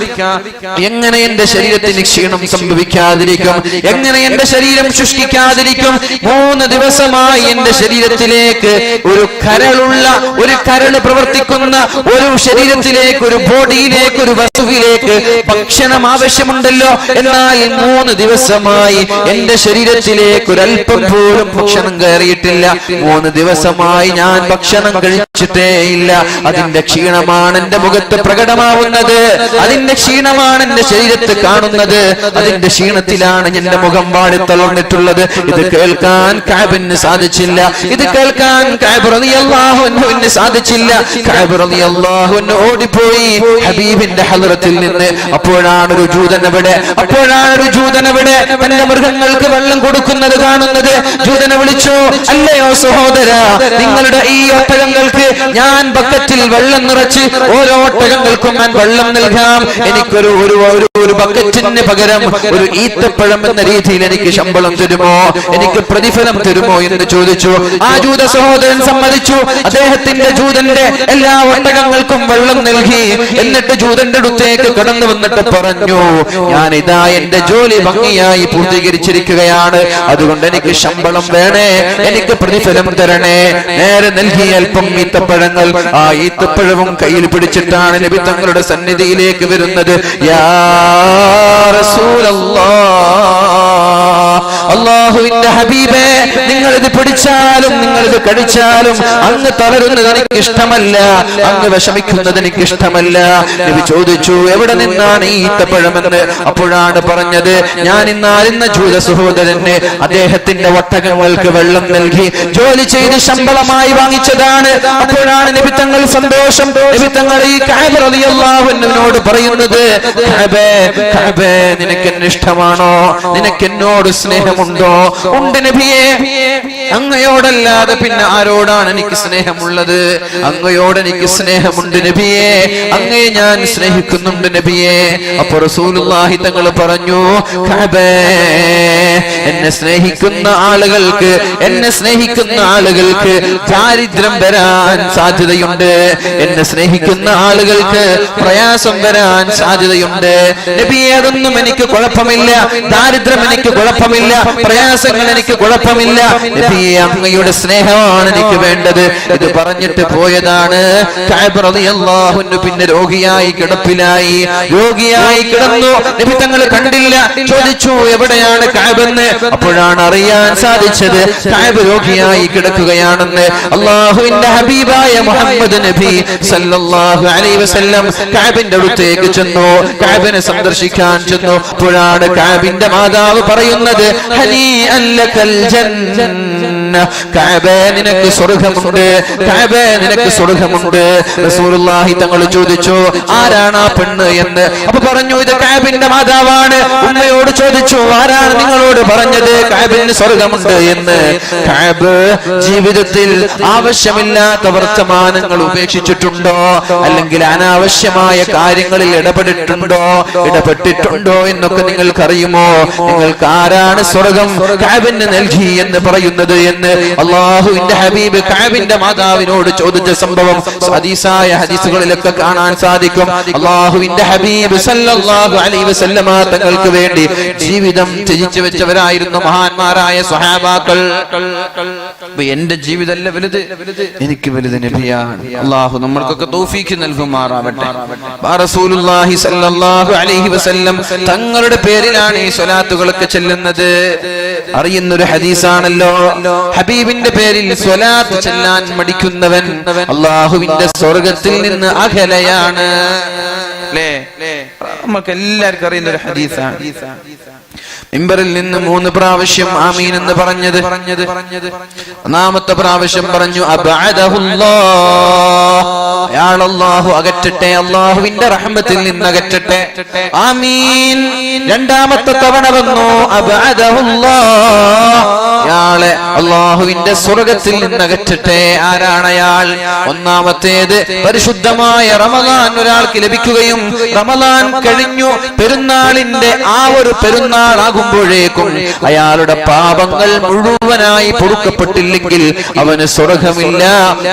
എങ്ങനെ എന്റെ ശരീരത്തിന് ക്ഷീണം സംഭവിക്കാതിരിക്കും? എങ്ങനെ എന്റെ ശരീരം ശുഷ്കിക്കാതിരിക്കും? 3 ദിവസമായി എന്റെ ശരീരത്തിലേക്ക് ഒരു കരളുള്ള, ഒരു കരള് പ്രവർത്തിക്കുന്ന ഒരു ശരീരത്തിലേക്ക്, ഒരു ബോഡിയിലേക്ക്, ഒരു വസ്തുവിലേക്ക് ഭക്ഷണം ആവശ്യമുണ്ടല്ലോ. എന്നാൽ 3 ദിവസമായി എന്റെ ശരീരത്തിലേക്ക് ഒരല്പം പോലും ഭക്ഷണം കയറിയിട്ടില്ല. 3 ദിവസമായി ഞാൻ ഭക്ഷണം കഴിച്ചിട്ടേ ഇല്ല. അതിന്റെ ക്ഷീണമാണ് എന്റെ മുഖത്ത് പ്രകടമാവുന്നത്, അതിന്റെ ക്ഷീണമാണ് എന്റെ ശരീരത്ത് കാണുന്നത്, അതിന്റെ ക്ഷീണത്തിലാണ് എന്റെ മുഖം വാടി തളർന്നിട്ടുള്ളത്. ഇത് കേൾക്കാൻ കഅബിന് സാധിച്ചില്ല, ഇത് കേൾക്കാൻ കഅബ് റളിയല്ലാഹു അൻഹുവിന് സാധിച്ചില്ല. കഅബ് റളിയല്ലാഹു അൻഹു ഓടിപ്പോയി ഹബീബിന്റെ ഹളറത്തിൽ നിന്ന്. അപ്പോഴാണ് ഒരു ജൂതനവിടെ, അപ്പോഴാണ് ഒരു ജൂതനവിടെ തന്റെ മൃഗങ്ങൾക്ക് വെള്ളം കൊടുക്കുന്നത് കാണുന്നത്. ജൂതനെ വിളിച്ചു, അല്ലയോ സഹോദര, നിങ്ങളുടെ ഈ ഒട്ടകങ്ങൾക്ക് ഞാൻ ബക്കറ്റിൽ വെള്ളം നിറച്ച് ഓരോ ഒട്ടകങ്ങൾക്കും ഞാൻ വെള്ളം നൽകാം. എനിക്കൊരു ഒരു ബക്കറ്റിന് പകരം ഒരു ഈത്തപ്പഴം എന്ന രീതിയിൽ എനിക്ക് ശമ്പളം തരുമോ, എനിക്ക് പ്രതിഫലം തരുമോ എന്ന് ചോദിച്ചു. ആ ജൂത സഹോദരൻ സമ്മതിച്ചു. അദ്ദേഹത്തിന്റെ ജൂതന്റെ എല്ലാ ഒട്ടകങ്ങൾക്കും വെള്ളം നൽകി. എന്നിട്ട് ജൂതന്റെ അടുത്തേക്ക് കടന്നു വന്നിട്ട് പറഞ്ഞു, ഞാൻ ഇതാ എന്റെ ജോലി ഭംഗിയായി പൂർത്തീകരിച്ചിരിക്കുകയാണ്, അതുകൊണ്ട് എനിക്ക് ശമ്പളം വേണേ, എനിക്ക് പ്രതിഫലം തരണേ. നേരെ നൽകി അല്പം ഈത്തപ്പഴങ്ങൾ. ആ ഈത്തപ്പഴവും കയ്യിൽ പിടിച്ചിട്ടാണ് നബി തങ്ങളുടെ സന്നിധിയിലേക്ക് വരുന്നത്. യാ റസൂലല്ലാഹ്, അല്ലാഹുവിന്റെ ഹബീബേ, നിങ്ങൾ ഇത് പിടിച്ചാലും നിങ്ങൾ ഇത് കഴിച്ചാലും അങ്ങ് തളരുന്നത് എനിക്ക് ഇഷ്ടമല്ല, അങ്ങ് വിഷമിക്കുന്നത് എനിക്ക് ഇഷ്ടമല്ല. നബി ചോദിച്ചു, എവിടെ നിന്നാണ് ഈ ഈത്തപ്പഴമെന്ന്? അപ്പോഴാണ് പറഞ്ഞത്, ഞാൻ ഇന്നാലിന്ന ജൂത സഹോദരന് അദ്ദേഹത്തിന്റെ ഒട്ടകങ്ങൾക്ക് വെള്ളം നൽകി ജോലി ചെയ്ത് ശമ്പളമായി വാങ്ങിച്ചതാണ്. അപ്പോഴാണ് നബി തങ്ങൾ സന്തോഷം, നബി തങ്ങൾ ഈ കഅബ് റളിയല്ലാഹു അൻഹുവിനോട് പറയുന്നത്, കഅബേ, കഅബേ, നിനക്ക് എന്നെ ഇഷ്ടമാണോ? നിനക്ക് എന്നോട് സ്നേഹമുണ്ടോ? ഉണ്ട് നബിയേ, അങ്ങയോടല്ലാതെ പിന്നെ ആരോടാണ് എനിക്ക് സ്നേഹമുള്ളത്? അങ്ങയോട് എനിക്ക് സ്നേഹമുണ്ട് നബിയേ, അങ്ങയെ ഞാൻ സ്നേഹിക്കുന്നുണ്ട് നബിയേ. അപ്പോൾ റസൂലുള്ളാഹി തങ്ങൾ പറഞ്ഞു, കഅബേ, എന്നെ സ്നേഹിക്കുന്ന ആളുകൾക്ക്, എന്നെ സ്നേഹിക്കുന്ന ആളുകൾക്ക് ദാരിദ്ര്യം വരാൻ സാധ്യതയുണ്ട്, എന്നെ സ്നേഹിക്കുന്ന ആളുകൾക്ക് പ്രയാസം വരാൻ സാധ്യതയുണ്ട് നബിയേ. അതൊന്നും എനിക്ക് കുഴപ്പമില്ല, ദാരിദ്ര്യം എനിക്ക് കുഴപ്പമില്ല, പ്രയാസങ്ങൾ എനിക്ക് കുഴപ്പമില്ല നബിയേ, അങ്ങയുടെ സ്നേഹമാണ് എനിക്ക് വേണ്ടത്. ഇത് പറഞ്ഞിട്ട് പോയതാണ്. കഅബ് റളിയല്ലാഹു അൻഹു പിന്നെ രോഗിയായി കിടപ്പിലായി, രോഗിയായി കിടന്നു. നബി തങ്ങൾ കണ്ടില്ല. ചോദിച്ചു, എവിടെയാണ് കഅബ് എന്ന്? അപ്പോഴാണ് അറിയാൻ സാധിച്ചത് കഅബ് രോഗിയായി കിടക്കുകയാണെന്ന്. അല്ലാഹുവിന്റെ ഹബീബായ മുഹമ്മദ് നബി സല്ലല്ലാഹു അലൈഹി വസല്ലം കഅബിന്റെ അടുത്തേക്ക് ചെന്നു, കഅബിനെ സന്ദർശിക്കാൻ ചെന്നു. അപ്പോഴാണ് കഅബിന്റെ മാതാവ് പറയുന്നത്, ഹനീഅൻ ലകൽ ജന്ന, കഅബേ, നിനക്ക് സ്വർഗ്ഗമുണ്ട്, കഅബേ, നിനക്ക് സ്വർഗ്ഗമുണ്ട്. റസൂലുള്ളാഹി തങ്ങൾ ചോദിച്ചു, ആരാണ് ആ പെണ്ണ് എന്ന്? അപ്പൊ പറഞ്ഞു, ഇത് കഅബിന്റെ മാതാവാണ്. ഉമ്മയോട് ചോദിച്ചു, ആരാണ് നിങ്ങളോട് പറഞ്ഞത് കഅബിന് സ്വർഗ്ഗമുണ്ട് എന്ന്? കഅബ് ജീവിതത്തിൽ ആവശ്യമില്ലാത്ത വർത്തമാനങ്ങൾ ഉപേക്ഷിച്ചിട്ടുണ്ടോ, അല്ലെങ്കിൽ അനാവശ്യമായ കാര്യങ്ങളിൽ ഇടപെട്ടിട്ടുണ്ടോ എന്നൊക്കെ നിങ്ങൾക്കറിയുമോ? നിങ്ങൾക്ക് ആരാണ് സ്വർഗ്ഗം കഅബിന് നൽകി എന്ന് പറയുന്നത് എന്ന് എന്ന് അള്ളാഹുവിന്റെ ഹബീബ് കഅബിന്റെ മാതാവിനോട് ചോദിച്ച സംഭവം ഹദീസായ ഹദീസുകളിലൊക്കെ കാണാൻ സാധിക്കും. അള്ളാഹുവിന്റെ ഹബീബ് സല്ലല്ലാഹു അലൈഹി വസല്ലമ തങ്ങൾക്ക് വേണ്ടി ജീവിതം ത്യജിച്ചു വെച്ചവരായിരുന്നു മഹാന്മാരായ സ്വഹാബാക്കൾ. എന്റെ ജീവിതമല്ല വലുത്, എനിക്ക് വലുത് നബിയാണ്. അള്ളാഹു നമ്മൾക്കൊക്കെ തൗഫീഖ് നൽകുമാറാവട്ടെ. റസൂലുള്ളാഹി സല്ലല്ലാഹു അലൈഹി വസല്ലം തങ്ങളുടെ പേരിലാണ് ഈ സ്വലാത്തുകളൊക്കെ ചെല്ലുന്നത്. അറിയുന്നൊരു ഹദീസാണല്ലോ, ഹബീബിന്റെ പേരിൽ സ്വലാത്ത് ചെല്ലാൻ മടിക്കുന്നവൻ അള്ളാഹുവിന്റെ സ്വർഗത്തിൽ നിന്ന് അകലെയാണ്. നമുക്ക് എല്ലാവർക്കും അറിയുന്ന ഒരു ഹദീസാണ്. മിമ്പറിൽ നിന്ന് 3 പ്രാവശ്യം ആമീൻ എന്ന് പറഞ്ഞത്. ഒന്നാമത്തെ പ്രാവശ്യം പറഞ്ഞു അബ്അദഹുല്ലാഹ്, അല്ലാഹു അകറ്റട്ടെ, അല്ലാഹുവിന്റെ റഹ്മത്തിൽ നിന്ന് അകറ്റട്ടെ, ആമീൻ. രണ്ടാമത്തെ തവണ വന്നു അബ്അദഹുല്ലാഹ്, അയാളെ അല്ലാഹുവിന്റെ സ്വർഗത്തിൽ നിന്ന് അകറ്റട്ടെ. ആരാണ് അയാൾ? ഒന്നാമത്തേത് പരിശുദ്ധമായ റമളാൻ ഒരാൾക്ക് ലഭിക്കുകയും റമളാൻ കഴിഞ്ഞു പെരുന്നാളിന്റെ ആ ഒരു പെരുന്നാൾ ആകുമ്പോഴേക്കും അയാളുടെ പാപങ്ങൾ മുഴുവനായി പൊറുക്കപ്പെട്ടില്ലെങ്കിൽ അവന് സ്വർഗമില്ല,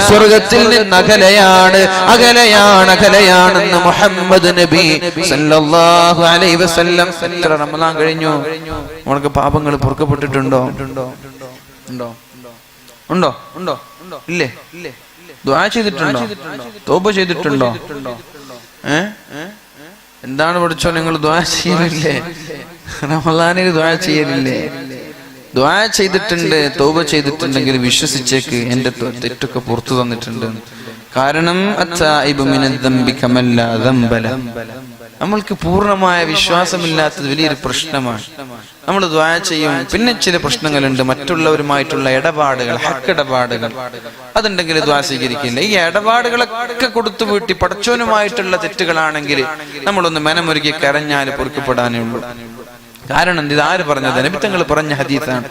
സ്വർഗത്തിൽ നിന്ന് അകലെയാണ്, അകലെയാണ്, അകലെയാണെന്ന് മുഹമ്മദ് നബി സല്ലല്ലാഹു അലൈഹി വസല്ലം. റമളാൻ കഴിഞ്ഞു, നമുക്ക് പാപങ്ങൾ പൊറുക്കപ്പെട്ടിട്ടുണ്ടോ? ഉണ്ടോ? ഉണ്ടോ? ഉണ്ടോ? ഇല്ലേ? ദുആ ചെയ്തിട്ടുണ്ടോ? തൗബ ചെയ്തിട്ടുണ്ടോ? എന്താണ് പഠിച്ചോ നിങ്ങൾ ദുആ ചെയ്യില്ലേ? റമളാനിൽ ദുആ ചെയ്യലില്ലേ? ദുആ ചെയ്തിട്ടുണ്ട്, തൗബ ചെയ്തിട്ടുണ്ടെങ്കിൽ വിശ്വസിച്ചേക്ക്, എന്റെ തെറ്റൊക്കെ പുറത്തു തന്നിട്ടുണ്ട്. കാരണം നമ്മൾക്ക് പൂർണ്ണമായ വിശ്വാസമില്ലാത്തത് വലിയൊരു പ്രശ്നമാണ്. നമ്മൾ ദുആ ചെയ്യും, പിന്നെ ചില പ്രശ്നങ്ങളുണ്ട്, മറ്റുള്ളവരുമായിട്ടുള്ള ഇടപാടുകൾ, ഹക്കിടപാടുകൾ, അതുണ്ടെങ്കിൽ ദുആ സ്വീകരിക്കില്ല. ഈ ഇടപാടുകളൊക്കെ കൊടുത്തു വീട്ടി പടച്ചോനുമായിട്ടുള്ള തെറ്റുകളാണെങ്കിൽ നമ്മളൊന്ന് മനമൊരുക്കി കരഞ്ഞാൽ പൊറുക്കപ്പെടാനേ ഉള്ളൂ. കാരണം ഇത് ആര് പറഞ്ഞത്? നബി തങ്ങൾ പറഞ്ഞ ഹദീസാണ്.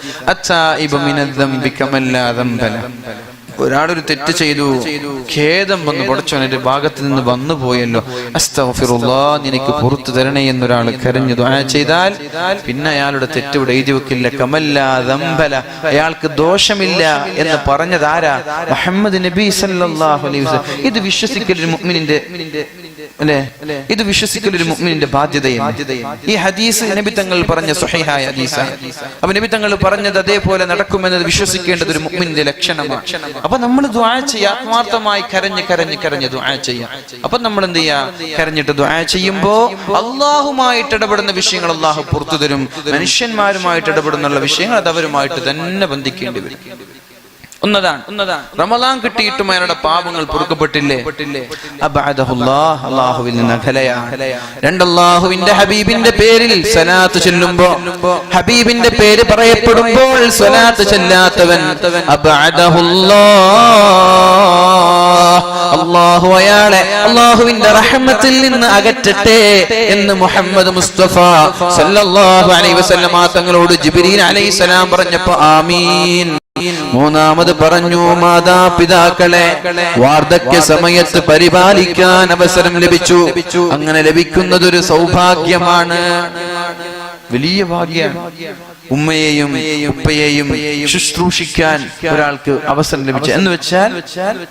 ഒരാളൊരു തെറ്റ് ചെയ്തു, ഖേദം വന്നു, പടച്ചോന്റെ ഭാഗത്ത് നിന്ന് വന്നു പോയല്ലോ, അസ്തഗ്ഫിറുല്ലാഹ്, നിനക്ക് പുറത്തു തരണേ എന്നൊരാൾ കരഞ്ഞു ദുആ ചെയ്താൽ പിന്നെ അയാളുടെ തെറ്റ് ഇവിടെ എഴുതി വെക്കില്ല. കമല്ലാ ദംബല, അയാൾക്ക് ദോഷമില്ല എന്ന് പറഞ്ഞത് ആരാ? മുഹമ്മദ് നബി സല്ലല്ലാഹു അലൈഹി വസല്ലം. ഇത് വിശ്വസിക്കൽ ഒരു മുഅ്മിനിന്റെ അല്ലേ? ഇത് വിശ്വസിക്കൽ ഒരു മുഅ്മിനിന്റെ ബാധ്യതയാണ്. ഈ ഹദീസ് നബി തങ്ങൾ പറഞ്ഞ സ്വഹീഹായ ഹദീസാണ്. അപ്പൊ നബി തങ്ങൾ പറഞ്ഞത് അതേപോലെ നടക്കുമെന്നത് വിശ്വസിക്കേണ്ടത് ഒരു മുഅ്മിനിന്റെ ലക്ഷണമാണ്. അപ്പൊ നമ്മൾ ദുആ ചെയ്യാ, ആത്മാർത്ഥമായി കരഞ്ഞ് കരഞ്ഞ് കരഞ്ഞ് ദുആ ചെയ്യാം. അപ്പൊ നമ്മൾ എന്ത് ചെയ്യാ? കരഞ്ഞിട്ട് ദുആ ചെയ്യുമ്പോ അള്ളാഹുമായിട്ട് ഇടപെടുന്ന വിഷയങ്ങൾ അള്ളാഹു പുറത്തു തരും. മനുഷ്യന്മാരുമായിട്ട് ഇടപെടുന്നുള്ള വിഷയങ്ങൾ അത് അവരുമായിട്ട് തന്നെ ബന്ധിക്കേണ്ടി വരും. ഒന്നതാണ് റമളാൻ കിട്ടിയിട്ടും അയാളുടെ പാപങ്ങൾ പൊറുക്കപ്പെട്ടില്ലേ? അബ്അദഹുല്ലാഹ്, അല്ലാഹുവിൽ നിന്ന് അകലെയാണ്. രണ്ട്, അല്ലാഹുവിന്റെ ഹബീബിന്റെ പേരിൽ സ്വലാത്ത് ചൊല്ലുമ്പോ, ഹബീബിന്റെ പേര് പറയപ്പെടുമ്പോൾ സ്വലാത്ത് ചൊല്ലാത്തവൻ അബ്അദഹുല്ലാഹ്, അല്ലാഹു അയാളെ അല്ലാഹുവിന്റെ റഹ്മത്തിൽ നിന്ന് അകറ്റട്ടെ എന്ന് മുഹമ്മദ് മുസ്തഫ സല്ലല്ലാഹു അലൈഹി വസല്ലം തങ്ങളോട് ജിബ്രീൽ അലൈഹിസ്സലാം പറഞ്ഞപ്പോ ആമീൻ. മൂന്നാമത് പറഞ്ഞു, മാതാപിതാക്കളെ വാർദ്ധക്യ സമയത്ത് പരിപാലിക്കാൻ അവസരം ലഭിച്ചു. അങ്ങനെ ലഭിക്കുന്നതൊരു സൗഭാഗ്യമാണ്, വലിയ ഭാഗ്യമാണ്. ഉമ്മയെയും ഉപ്പയെയും ശുശ്രൂഷിക്കാൻ ഒരാൾക്ക് അവസരം ലഭിച്ചു എന്ന് വെച്ചാൽ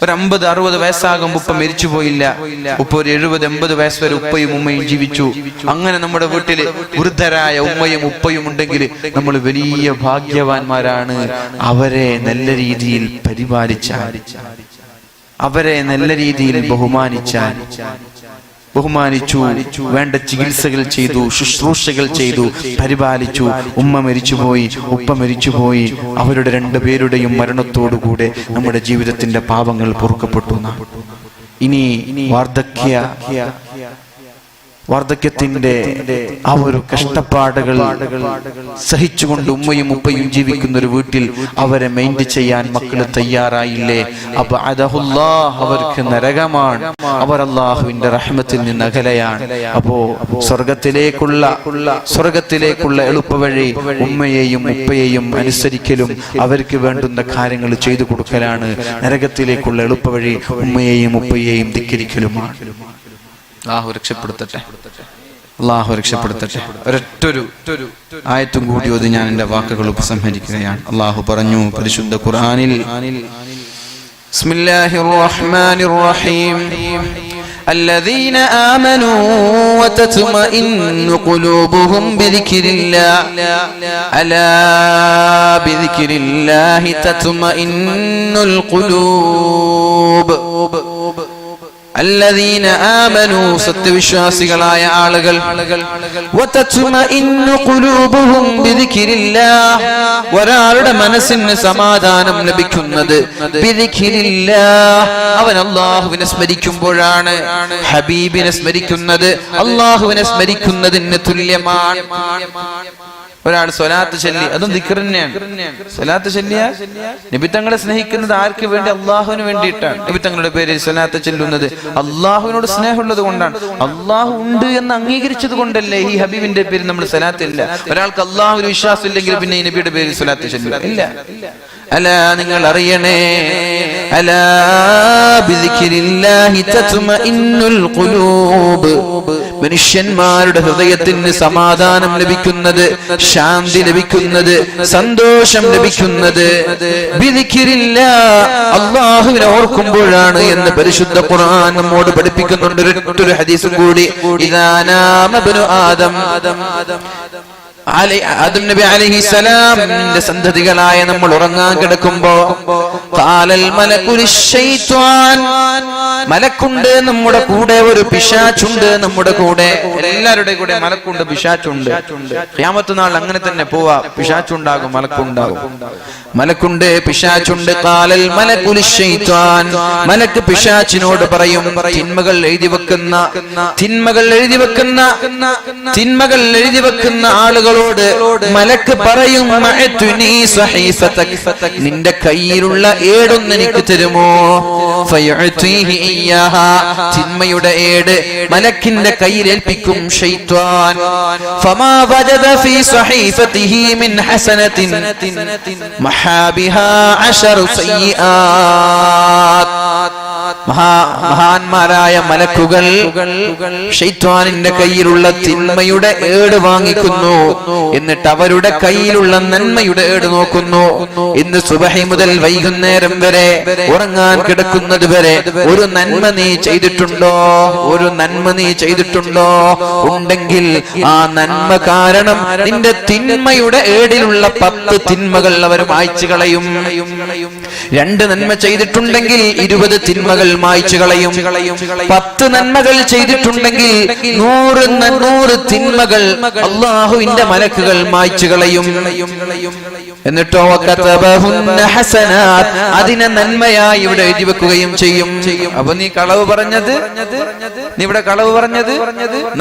ഒരു 50-60 വയസ്സാകുമ്പോൾ ഉപ്പ മരിച്ചുപോയില്ല, ഉപ്പ ഒരു 70-80 വയസ്സ് വരെ ഉപ്പയും ഉമ്മയും ജീവിച്ചു. അങ്ങനെ നമ്മുടെ വീട്ടിൽ വൃദ്ധരായ ഉമ്മയും ഉപ്പയും ഉണ്ടെങ്കിൽ നമ്മൾ വലിയ ഭാഗ്യവാന്മാരാണ്. അവരെ നല്ല രീതിയിൽ പരിപാലിച്ചാൽ, അവരെ നല്ല രീതിയിൽ ബഹുമാനിച്ചു, വേണ്ട ചികിത്സകൾ ചെയ്തു, ശുശ്രൂഷകൾ ചെയ്തു, പരിപാലിച്ചു. ഉമ്മ മരിച്ചുപോയി, ഉപ്പ മരിച്ചുപോയി, അവരുടെ 2 പേരുടെയും മരണത്തോടുകൂടെ നമ്മുടെ ജീവിതത്തിന്റെ പാപങ്ങൾ പൊറുക്കപ്പെട്ടു. ഇനി വാർദ്ധക്യത്തിന്റെ ആ ഒരു കഷ്ടപ്പാടുകൾ സഹിച്ചുകൊണ്ട് ഉമ്മയും ഉപ്പയും ജീവിക്കുന്ന ഒരു വീട്ടിൽ അവരെ മെയിൻറ്റെയിൻ ചെയ്യാൻ മക്കൾ തയ്യാറായില്ലേ? അബ്അദഹുല്ലാഹ്, അവർക്ക് നരകമാണ്, അവർ അല്ലാഹുവിന്റെ റഹ്മത്തിൽ നിന്ന് അകലെയാണ്. അപ്പോ സ്വർഗത്തിലേക്കുള്ള എളുപ്പവഴി ഉമ്മയെയും ഉപ്പയെയും അനുസരിക്കലും അവർക്ക് വേണ്ടുന്ന കാര്യങ്ങൾ ചെയ്തു കൊടുക്കലാണ്. നരകത്തിലേക്കുള്ള എളുപ്പവഴി ഉമ്മയെയും ഉപ്പയെയും ധിക്കരിക്കലുമാണ്. അല്ലാഹു രക്ഷപ്പെടുത്തട്ടെ. അള്ളാഹു രക്ഷപ്പെടുത്തട്ടെ. ഒരൊറ്റൊരു ആയത്തും കൂടി ഓതി ഞാൻ എൻ്റെ വാക്കുകൾ ഉപസംഹരിക്കുകയാണ്. അള്ളാഹു പറഞ്ഞു പരിശുദ്ധ ഖുർആനിൽ, ബിസ്മില്ലാഹിർ റഹ്മാനിർ റഹീം, الذين آمنوا وتطمئن قلوبهم بذكر الله ألا بذكر الله تطمئن القلوب. الذين آمنوا സത്യവിശ്വാസികളായ ആളുകൾ, വതത്മഇന്നു ഖുലൂബുഹും ബിദിക്രില്ലാഹ്, ഒരാളുടെ മനസ്സിന് സമാധാനം ലഭിക്കുന്നത് ബിദിക്രില്ലാഹ്, അവൻ അല്ലാഹുവിനെ സ്മരിക്കുമ്പോഴാണ്. ഹബീബിനെ സ്മരിക്കുന്നത് അല്ലാഹുവിനെ സ്മരിക്കുന്നതിന് തുല്യമാണ്. ഒരാൾ സ്വലാത്ത് ചൊല്ലി, അതും ദിക്ർ തന്നെയാണ്. സ്വലാത്ത് ചൊല്ലിയ നബി തങ്ങളെ സ്നേഹിക്കുന്നത് ആർക്ക് വേണ്ടി? അള്ളാഹുവിന് വേണ്ടിയിട്ടാണ്. നബി തങ്ങളുടെ പേരിൽ സ്വലാത്ത് ചൊല്ലുന്നത് അള്ളാഹുവിനോട് സ്നേഹമുള്ളത് കൊണ്ടാണ്. അള്ളാഹു ഉണ്ട് എന്ന് അംഗീകരിച്ചത് കൊണ്ടല്ലേ ഈ ഹബീബിന്റെ പേരിൽ നമ്മൾ സ്വലാത്ത് ഇല്ല. ഒരാൾക്ക് അള്ളാഹുവിന് വിശ്വാസം ഇല്ലെങ്കിൽ പിന്നെ ഈ നബിയുടെ പേരിൽ സ്വലാത്ത് ചൊല്ലില്ല. ഇല്ല. അലാ, നിങ്ങൾ അറിയണേ, അലാ ബിദിക്രില്ലാഹി തത്മഇന്നുൽ ഖുലൂബ്, മനുഷ്യന്മാരുടെ ഹൃദയത്തിന് സമാധാനം ലഭിക്കുന്നത്, ശാന്തി ലഭിക്കുന്നത്, സന്തോഷം ലഭിക്കുന്നത് ബിദിക്രില്ലാഹ്, അല്ലാഹുവിനെ ഓർക്കുമ്പോഴാണ് എന്ന് പരിശുദ്ധ ഖുർആൻ നമ്മോട് പഠിപ്പിക്കുന്നുണ്ട്. ഒരു ഹദീസും കൂടി, ഇദാ നാമ ഇബ്നു ആദം, ആദം നബി അലൈഹിസ്സലാമിന്റെ സന്തതികളായ നമ്മൾ ഉറങ്ങാൻ കിടക്കുമ്പോ, ഖാലൽ മലക്കു ലിശ്ശൈത്വാൻ, മലക്കുണ്ട് നമ്മുടെ കൂടെ, ഒരു പിശാചുണ്ട് നമ്മുടെ കൂടെ. എല്ലാവരുടെ കൂടെ മലക്കുണ്ട്, പിശാചുണ്ട്. ഖിയാമത്ത് നാൾ അങ്ങനെ തന്നെ പോവാ, പിശാചുണ്ടാകും, മലക്കുണ്ടാകും. മലക്കുണ്ട്, പിശാചുണ്ട്. ഖാലൽ മലക്കു ലിശ്ശൈത്വാൻ, മലക്ക് പിശാചിനോട് പറയും, തിന്മകൾ എഴുതി വെക്കുന്ന ആളുകളോട് മലക്ക് പറയും, നിന്റെ കയ്യിലുള്ള ഏടൊന്ന് എനിക്ക് തരുമോ? തിന്മയുടെ ഏട് മലക്കിന്റെ കയ്യിൽ ഏൽപ്പിക്കും ശൈത്വാൻ. ഫമാ വജദ ഫീ സഹീഫതിഹി മിൻ ഹസനത്തിൻ മഹാബിഹാ അശറു സയ്യിആത്ത്. മഹാന്മാരായ മലക്കുകൾ ശൈത്വാനിന്റെ കയ്യിലുള്ള തിന്മയുടെ ഏട് വാങ്ങിക്കുന്നു, എന്നിട്ട് അവരുടെ കയ്യിലുള്ള നന്മയുടെ ഏട് നോക്കുന്നു. ഇന്ന് സുബഹി മുതൽ വൈകുന്നേരം വരെ ഉറങ്ങാൻ കിടക്കുന്നത് വരെ ഒരു നന്മ നീ ചെയ്തിട്ടുണ്ടോ? ഒരു നന്മ നീ ചെയ്തിട്ടുണ്ടോ? ഉണ്ടെങ്കിൽ ആ നന്മ കാരണം നിന്റെ തിന്മയുടെ ഏടിലുള്ള 10 തിന്മകൾ അവർ മായ്ച്ചു കളയും. 2 നന്മ ചെയ്തിട്ടുണ്ടെങ്കിൽ 20 തിന്മകൾ മായ്ച്ചു കളയും. 10 നന്മകൾ ചെയ്തിട്ടുണ്ടെങ്കിൽ 100 തിന്മകൾ അല്ലാഹുവിന്റെ മലക്കുകൾ മായ്ച്ചു കളയും. എന്നിട്ടോ അതിനെ നന്മയായി ഇവിടെ എഴുതി വെക്കുകയും ചെയ്യും. അപ്പൊ നീ കളവ് പറഞ്ഞത്, നീ ഇവിടെ കളവ് പറഞ്ഞത്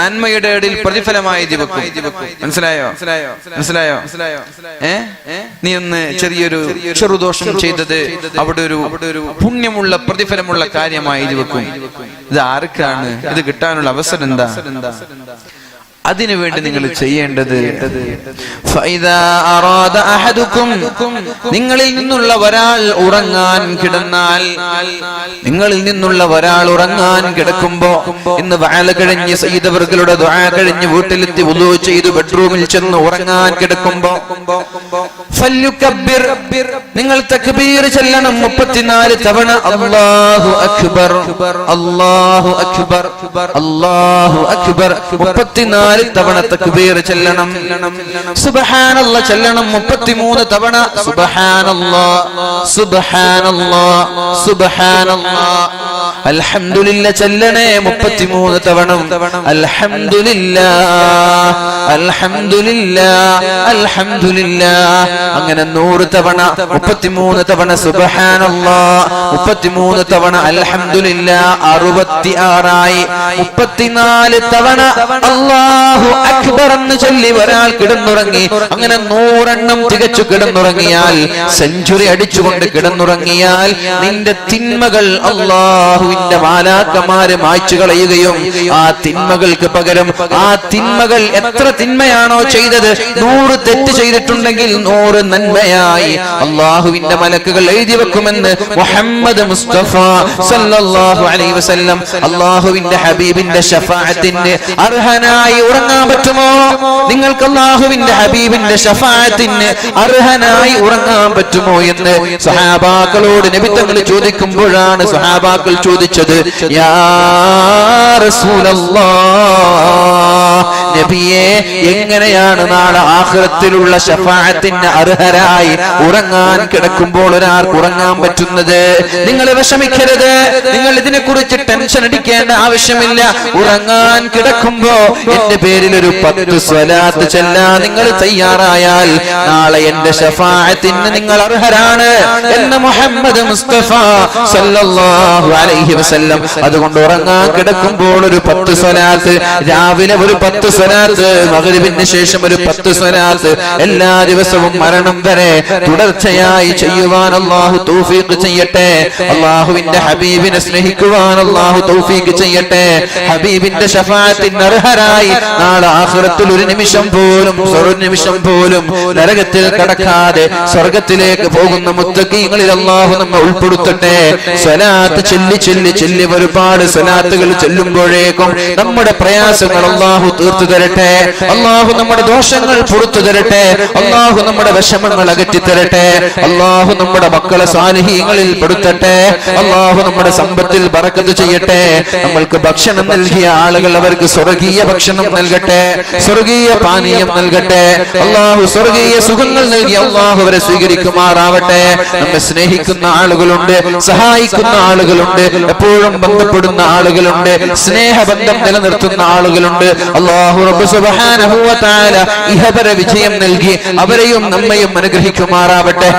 നന്മയുടെ ഇടയിൽ പ്രതിഫലമായി എഴുതി വെക്കും. മനസ്സിലായോ? നീ ഒന്ന് ചെറുദോഷം ചെയ്തത് അവിടെ ഒരു പുണ്യമുള്ള പ്രതിഫലമുള്ള കാര്യമായി എഴുതി വെക്കും. ഇത് ആർക്കാണ് ഇത് കിട്ടാനുള്ള അവസരം? എന്താ? അതിനുവേണ്ടി നിങ്ങൾ ചെയ്യേണ്ടത്, നിങ്ങളിൽ നിന്നുള്ള ഒരാൾ ഉറങ്ങാൻ കിടക്കുമ്പോ, ഇന്ന് വഅല കഴിഞ്ഞ് സയ്യിദവറുകളുടെ ദുആ കഴിഞ്ഞ് വീട്ടിലെത്തി വുളൂ ചെയ്തു ബെഡ്റൂമിൽ ചെന്ന് ഉറങ്ങാൻ കിടക്കുമ്പോ, ഫല്യുകബ്ബിർ, നിങ്ങൾ തക്ബീർ ചൊല്ലണം 34 തവണ. അല്ലാഹു അക്ബർ, അല്ലാഹു അക്ബർ, അല്ലാഹു അക്ബർ 34 തവണ തക്ബീർ ചൊല്ലണം. സുബ്ഹാനല്ലാഹ് ചൊല്ലണം 33 തവണ. സുബ്ഹാനല്ലാഹ്, സുബ്ഹാനല്ലാഹ്, സുബ്ഹാനല്ലാഹ്. അൽഹംദുലില്ലാഹ് ചൊല്ലണേ 33 തവണ. അൽഹംദുലില്ലാഹ്, അൽഹംദുലില്ലാഹ്, അൽഹംദുലില്ലാഹ്. അങ്ങനെ 100 തവണ, 33 തവണ സുബ്ഹാനല്ലാഹ്, 33 തവണ അൽഹംദുലില്ലാഹ്. 66 ആയി. 34 തവണ അല്ലാഹു അക്ബർ എന്ന് ചൊല്ലി ഒരാൾ കിടന്നുറങ്ങി. അങ്ങനെ 100 എണ്ണം തികച്ചു കിടന്നുറങ്ങിയാൽ, സെഞ്ചുറി അടിച്ചുകൊണ്ട് കിടന്നുറങ്ങിയാൽ, നിന്റെ തിന്മകൾ അല്ലാഹുവിന്റെ മാലാക്കമാര് മായ്ച്ചു കളയുകയും ആ തിന്മകൾക്ക് പകരം ആ തിന്മകൾ എത്ര തിന്മയാണോ ചെയ്തത്, 100 തെറ്റ് ചെയ്തിട്ടുണ്ടെങ്കിൽ 100 നന്മയായി അള്ളാഹുവിന്റെ മലക്കുകൾ എഴുതി വെക്കുമെന്ന് മുഹമ്മദ് മുസ്തഫ സല്ലല്ലാഹു അലൈഹി വസല്ലം. അള്ളാഹുവിന്റെ ഹബീബിന്റെ ശഫാഅത്തിന് അർഹനായി ഉറങ്ങാൻ പറ്റുമോ? നിങ്ങൾക്ക് അള്ളാഹുവിന്റെ ഹബീബിന്റെ ശഫാഅത്തിന് അർഹനായി ഉറങ്ങാൻ പറ്റുമോ എന്ന് സഹാബാക്കളോട് നബി തങ്ങൾ ചോദിക്കുമ്പോഴാണ് സഹാബാക്കൾ ചോദിച്ചത്, യാ റസൂലല്ലാഹ്, നബിയെ എങ്ങനെയാണ് നാളെ ആഖിറത്തിലുള്ള ശഫാഅത്തിന് അർഹരായി ഉറങ്ങാൻ കിടക്കുമ്പോൾ ഒരാൾക്ക് ഉറങ്ങാൻ പറ്റുന്നത്? നിങ്ങൾ വിഷമിക്കരുത്, നിങ്ങൾ ഇതിനെക്കുറിച്ച് ടെൻഷൻ അടിക്കേണ്ട ആവശ്യമില്ല. ഉറങ്ങാൻ കിടക്കുമ്പോ എന്റെ പേരിൽ ഒരു 10 സ്വലാത്ത് ചൊല്ലാൻ നിങ്ങൾ തയ്യാറായാൽ നാളെ എന്റെ ശഫാഅത്തിന് നിങ്ങൾ അർഹരാണ് എന്ന് മുഹമ്മദ് മുസ്തഫ സല്ലല്ലാഹു അലൈഹി വസല്ലം. അതുകൊണ്ട് ഉറങ്ങാൻ കിടക്കുമ്പോൾ ഒരു 10 സ്വലാത്ത്, രാവിലെ ഒരു 10 സ്വലാത്ത്, മഗ്രിബിന് ശേഷം ഒരു 10 സ്വലാത്ത്, എല്ലാ ദിവസവും മരണം വരെ തുടർച്ചയായി ചെയ്യുവാൻ അല്ലാഹു തൗഫീഖ് ചെയ്യട്ടെ. അല്ലാഹുവിന്റെ ഹബീബിനെ സ്നേഹിക്കുവാൻ അല്ലാഹു തൗഫീഖ് ചെയ്യട്ടെ. ഹബീബിന്റെ ശഫാഅത്തിന് അർഹരായി നാളെ ആഖിറത്തിൽ ഒരു നിമിഷം പോലും നരകത്തിൽ കടക്കാതെ സ്വർഗ്ഗത്തിലേക്ക് പോകുന്ന മുത്തഖീങ്ങളിൽ അല്ലാഹു നമ്മെ ഉൾപ്പെടുത്തട്ടെ. സ്വലാത്ത് ചൊല്ലി ഒരുപാട് സ്വലാത്തുകൾ ചൊല്ലുമ്പോഴേക്കും നമ്മുടെ പ്രയാസങ്ങൾ അല്ലാഹു തീർത്തു തരട്ടെ. അല്ലാഹു നമ്മുടെ ദോഷങ്ങൾ പുറത്തു തരട്ടെ. അല്ലാഹു നമ്മുടെ വിഷമങ്ങൾ അകറ്റി തരട്ടെ. അല്ലാഹു നമ്മുടെ മക്കളെ സാലിഹീങ്ങളിൽ പെടുത്തട്ടെ. അല്ലാഹു നമ്മുടെ സമ്പത്തിൽ ബറക്കത്ത് ചെയ്യട്ടെ. നമ്മൾക്ക് ഭക്ഷണം നൽകിയ ആളുകൾ അവർക്ക് സ്വർഗീയ ഭക്ഷണം നൽകട്ടെ, സ്വർഗീയ പാനീയം നൽകട്ടെ. അല്ലാഹു സ്വർഗീയ സുഖങ്ങൾ നൽകി അല്ലാഹു അവരെ സ്വീകരിക്കുമാറാവട്ടെ. നമ്മെ സ്നേഹിക്കുന്ന ആളുകളുണ്ട്, സഹായിക്കുന്ന ആളുകളുണ്ട്, എപ്പോഴും ബന്ധപ്പെടുന്ന ആളുകളുണ്ട്, സ്നേഹബന്ധം നിലനിർത്തുന്ന ആളുകളുണ്ട്. അല്ലാഹു റബ്ബ് സുബ്ഹാനഹു വ തആല ഇഹപര വിജയം നൽകി അവരെയും നമ്മയും അനുഗ്രഹിക്കുമാറാവട്ടെ.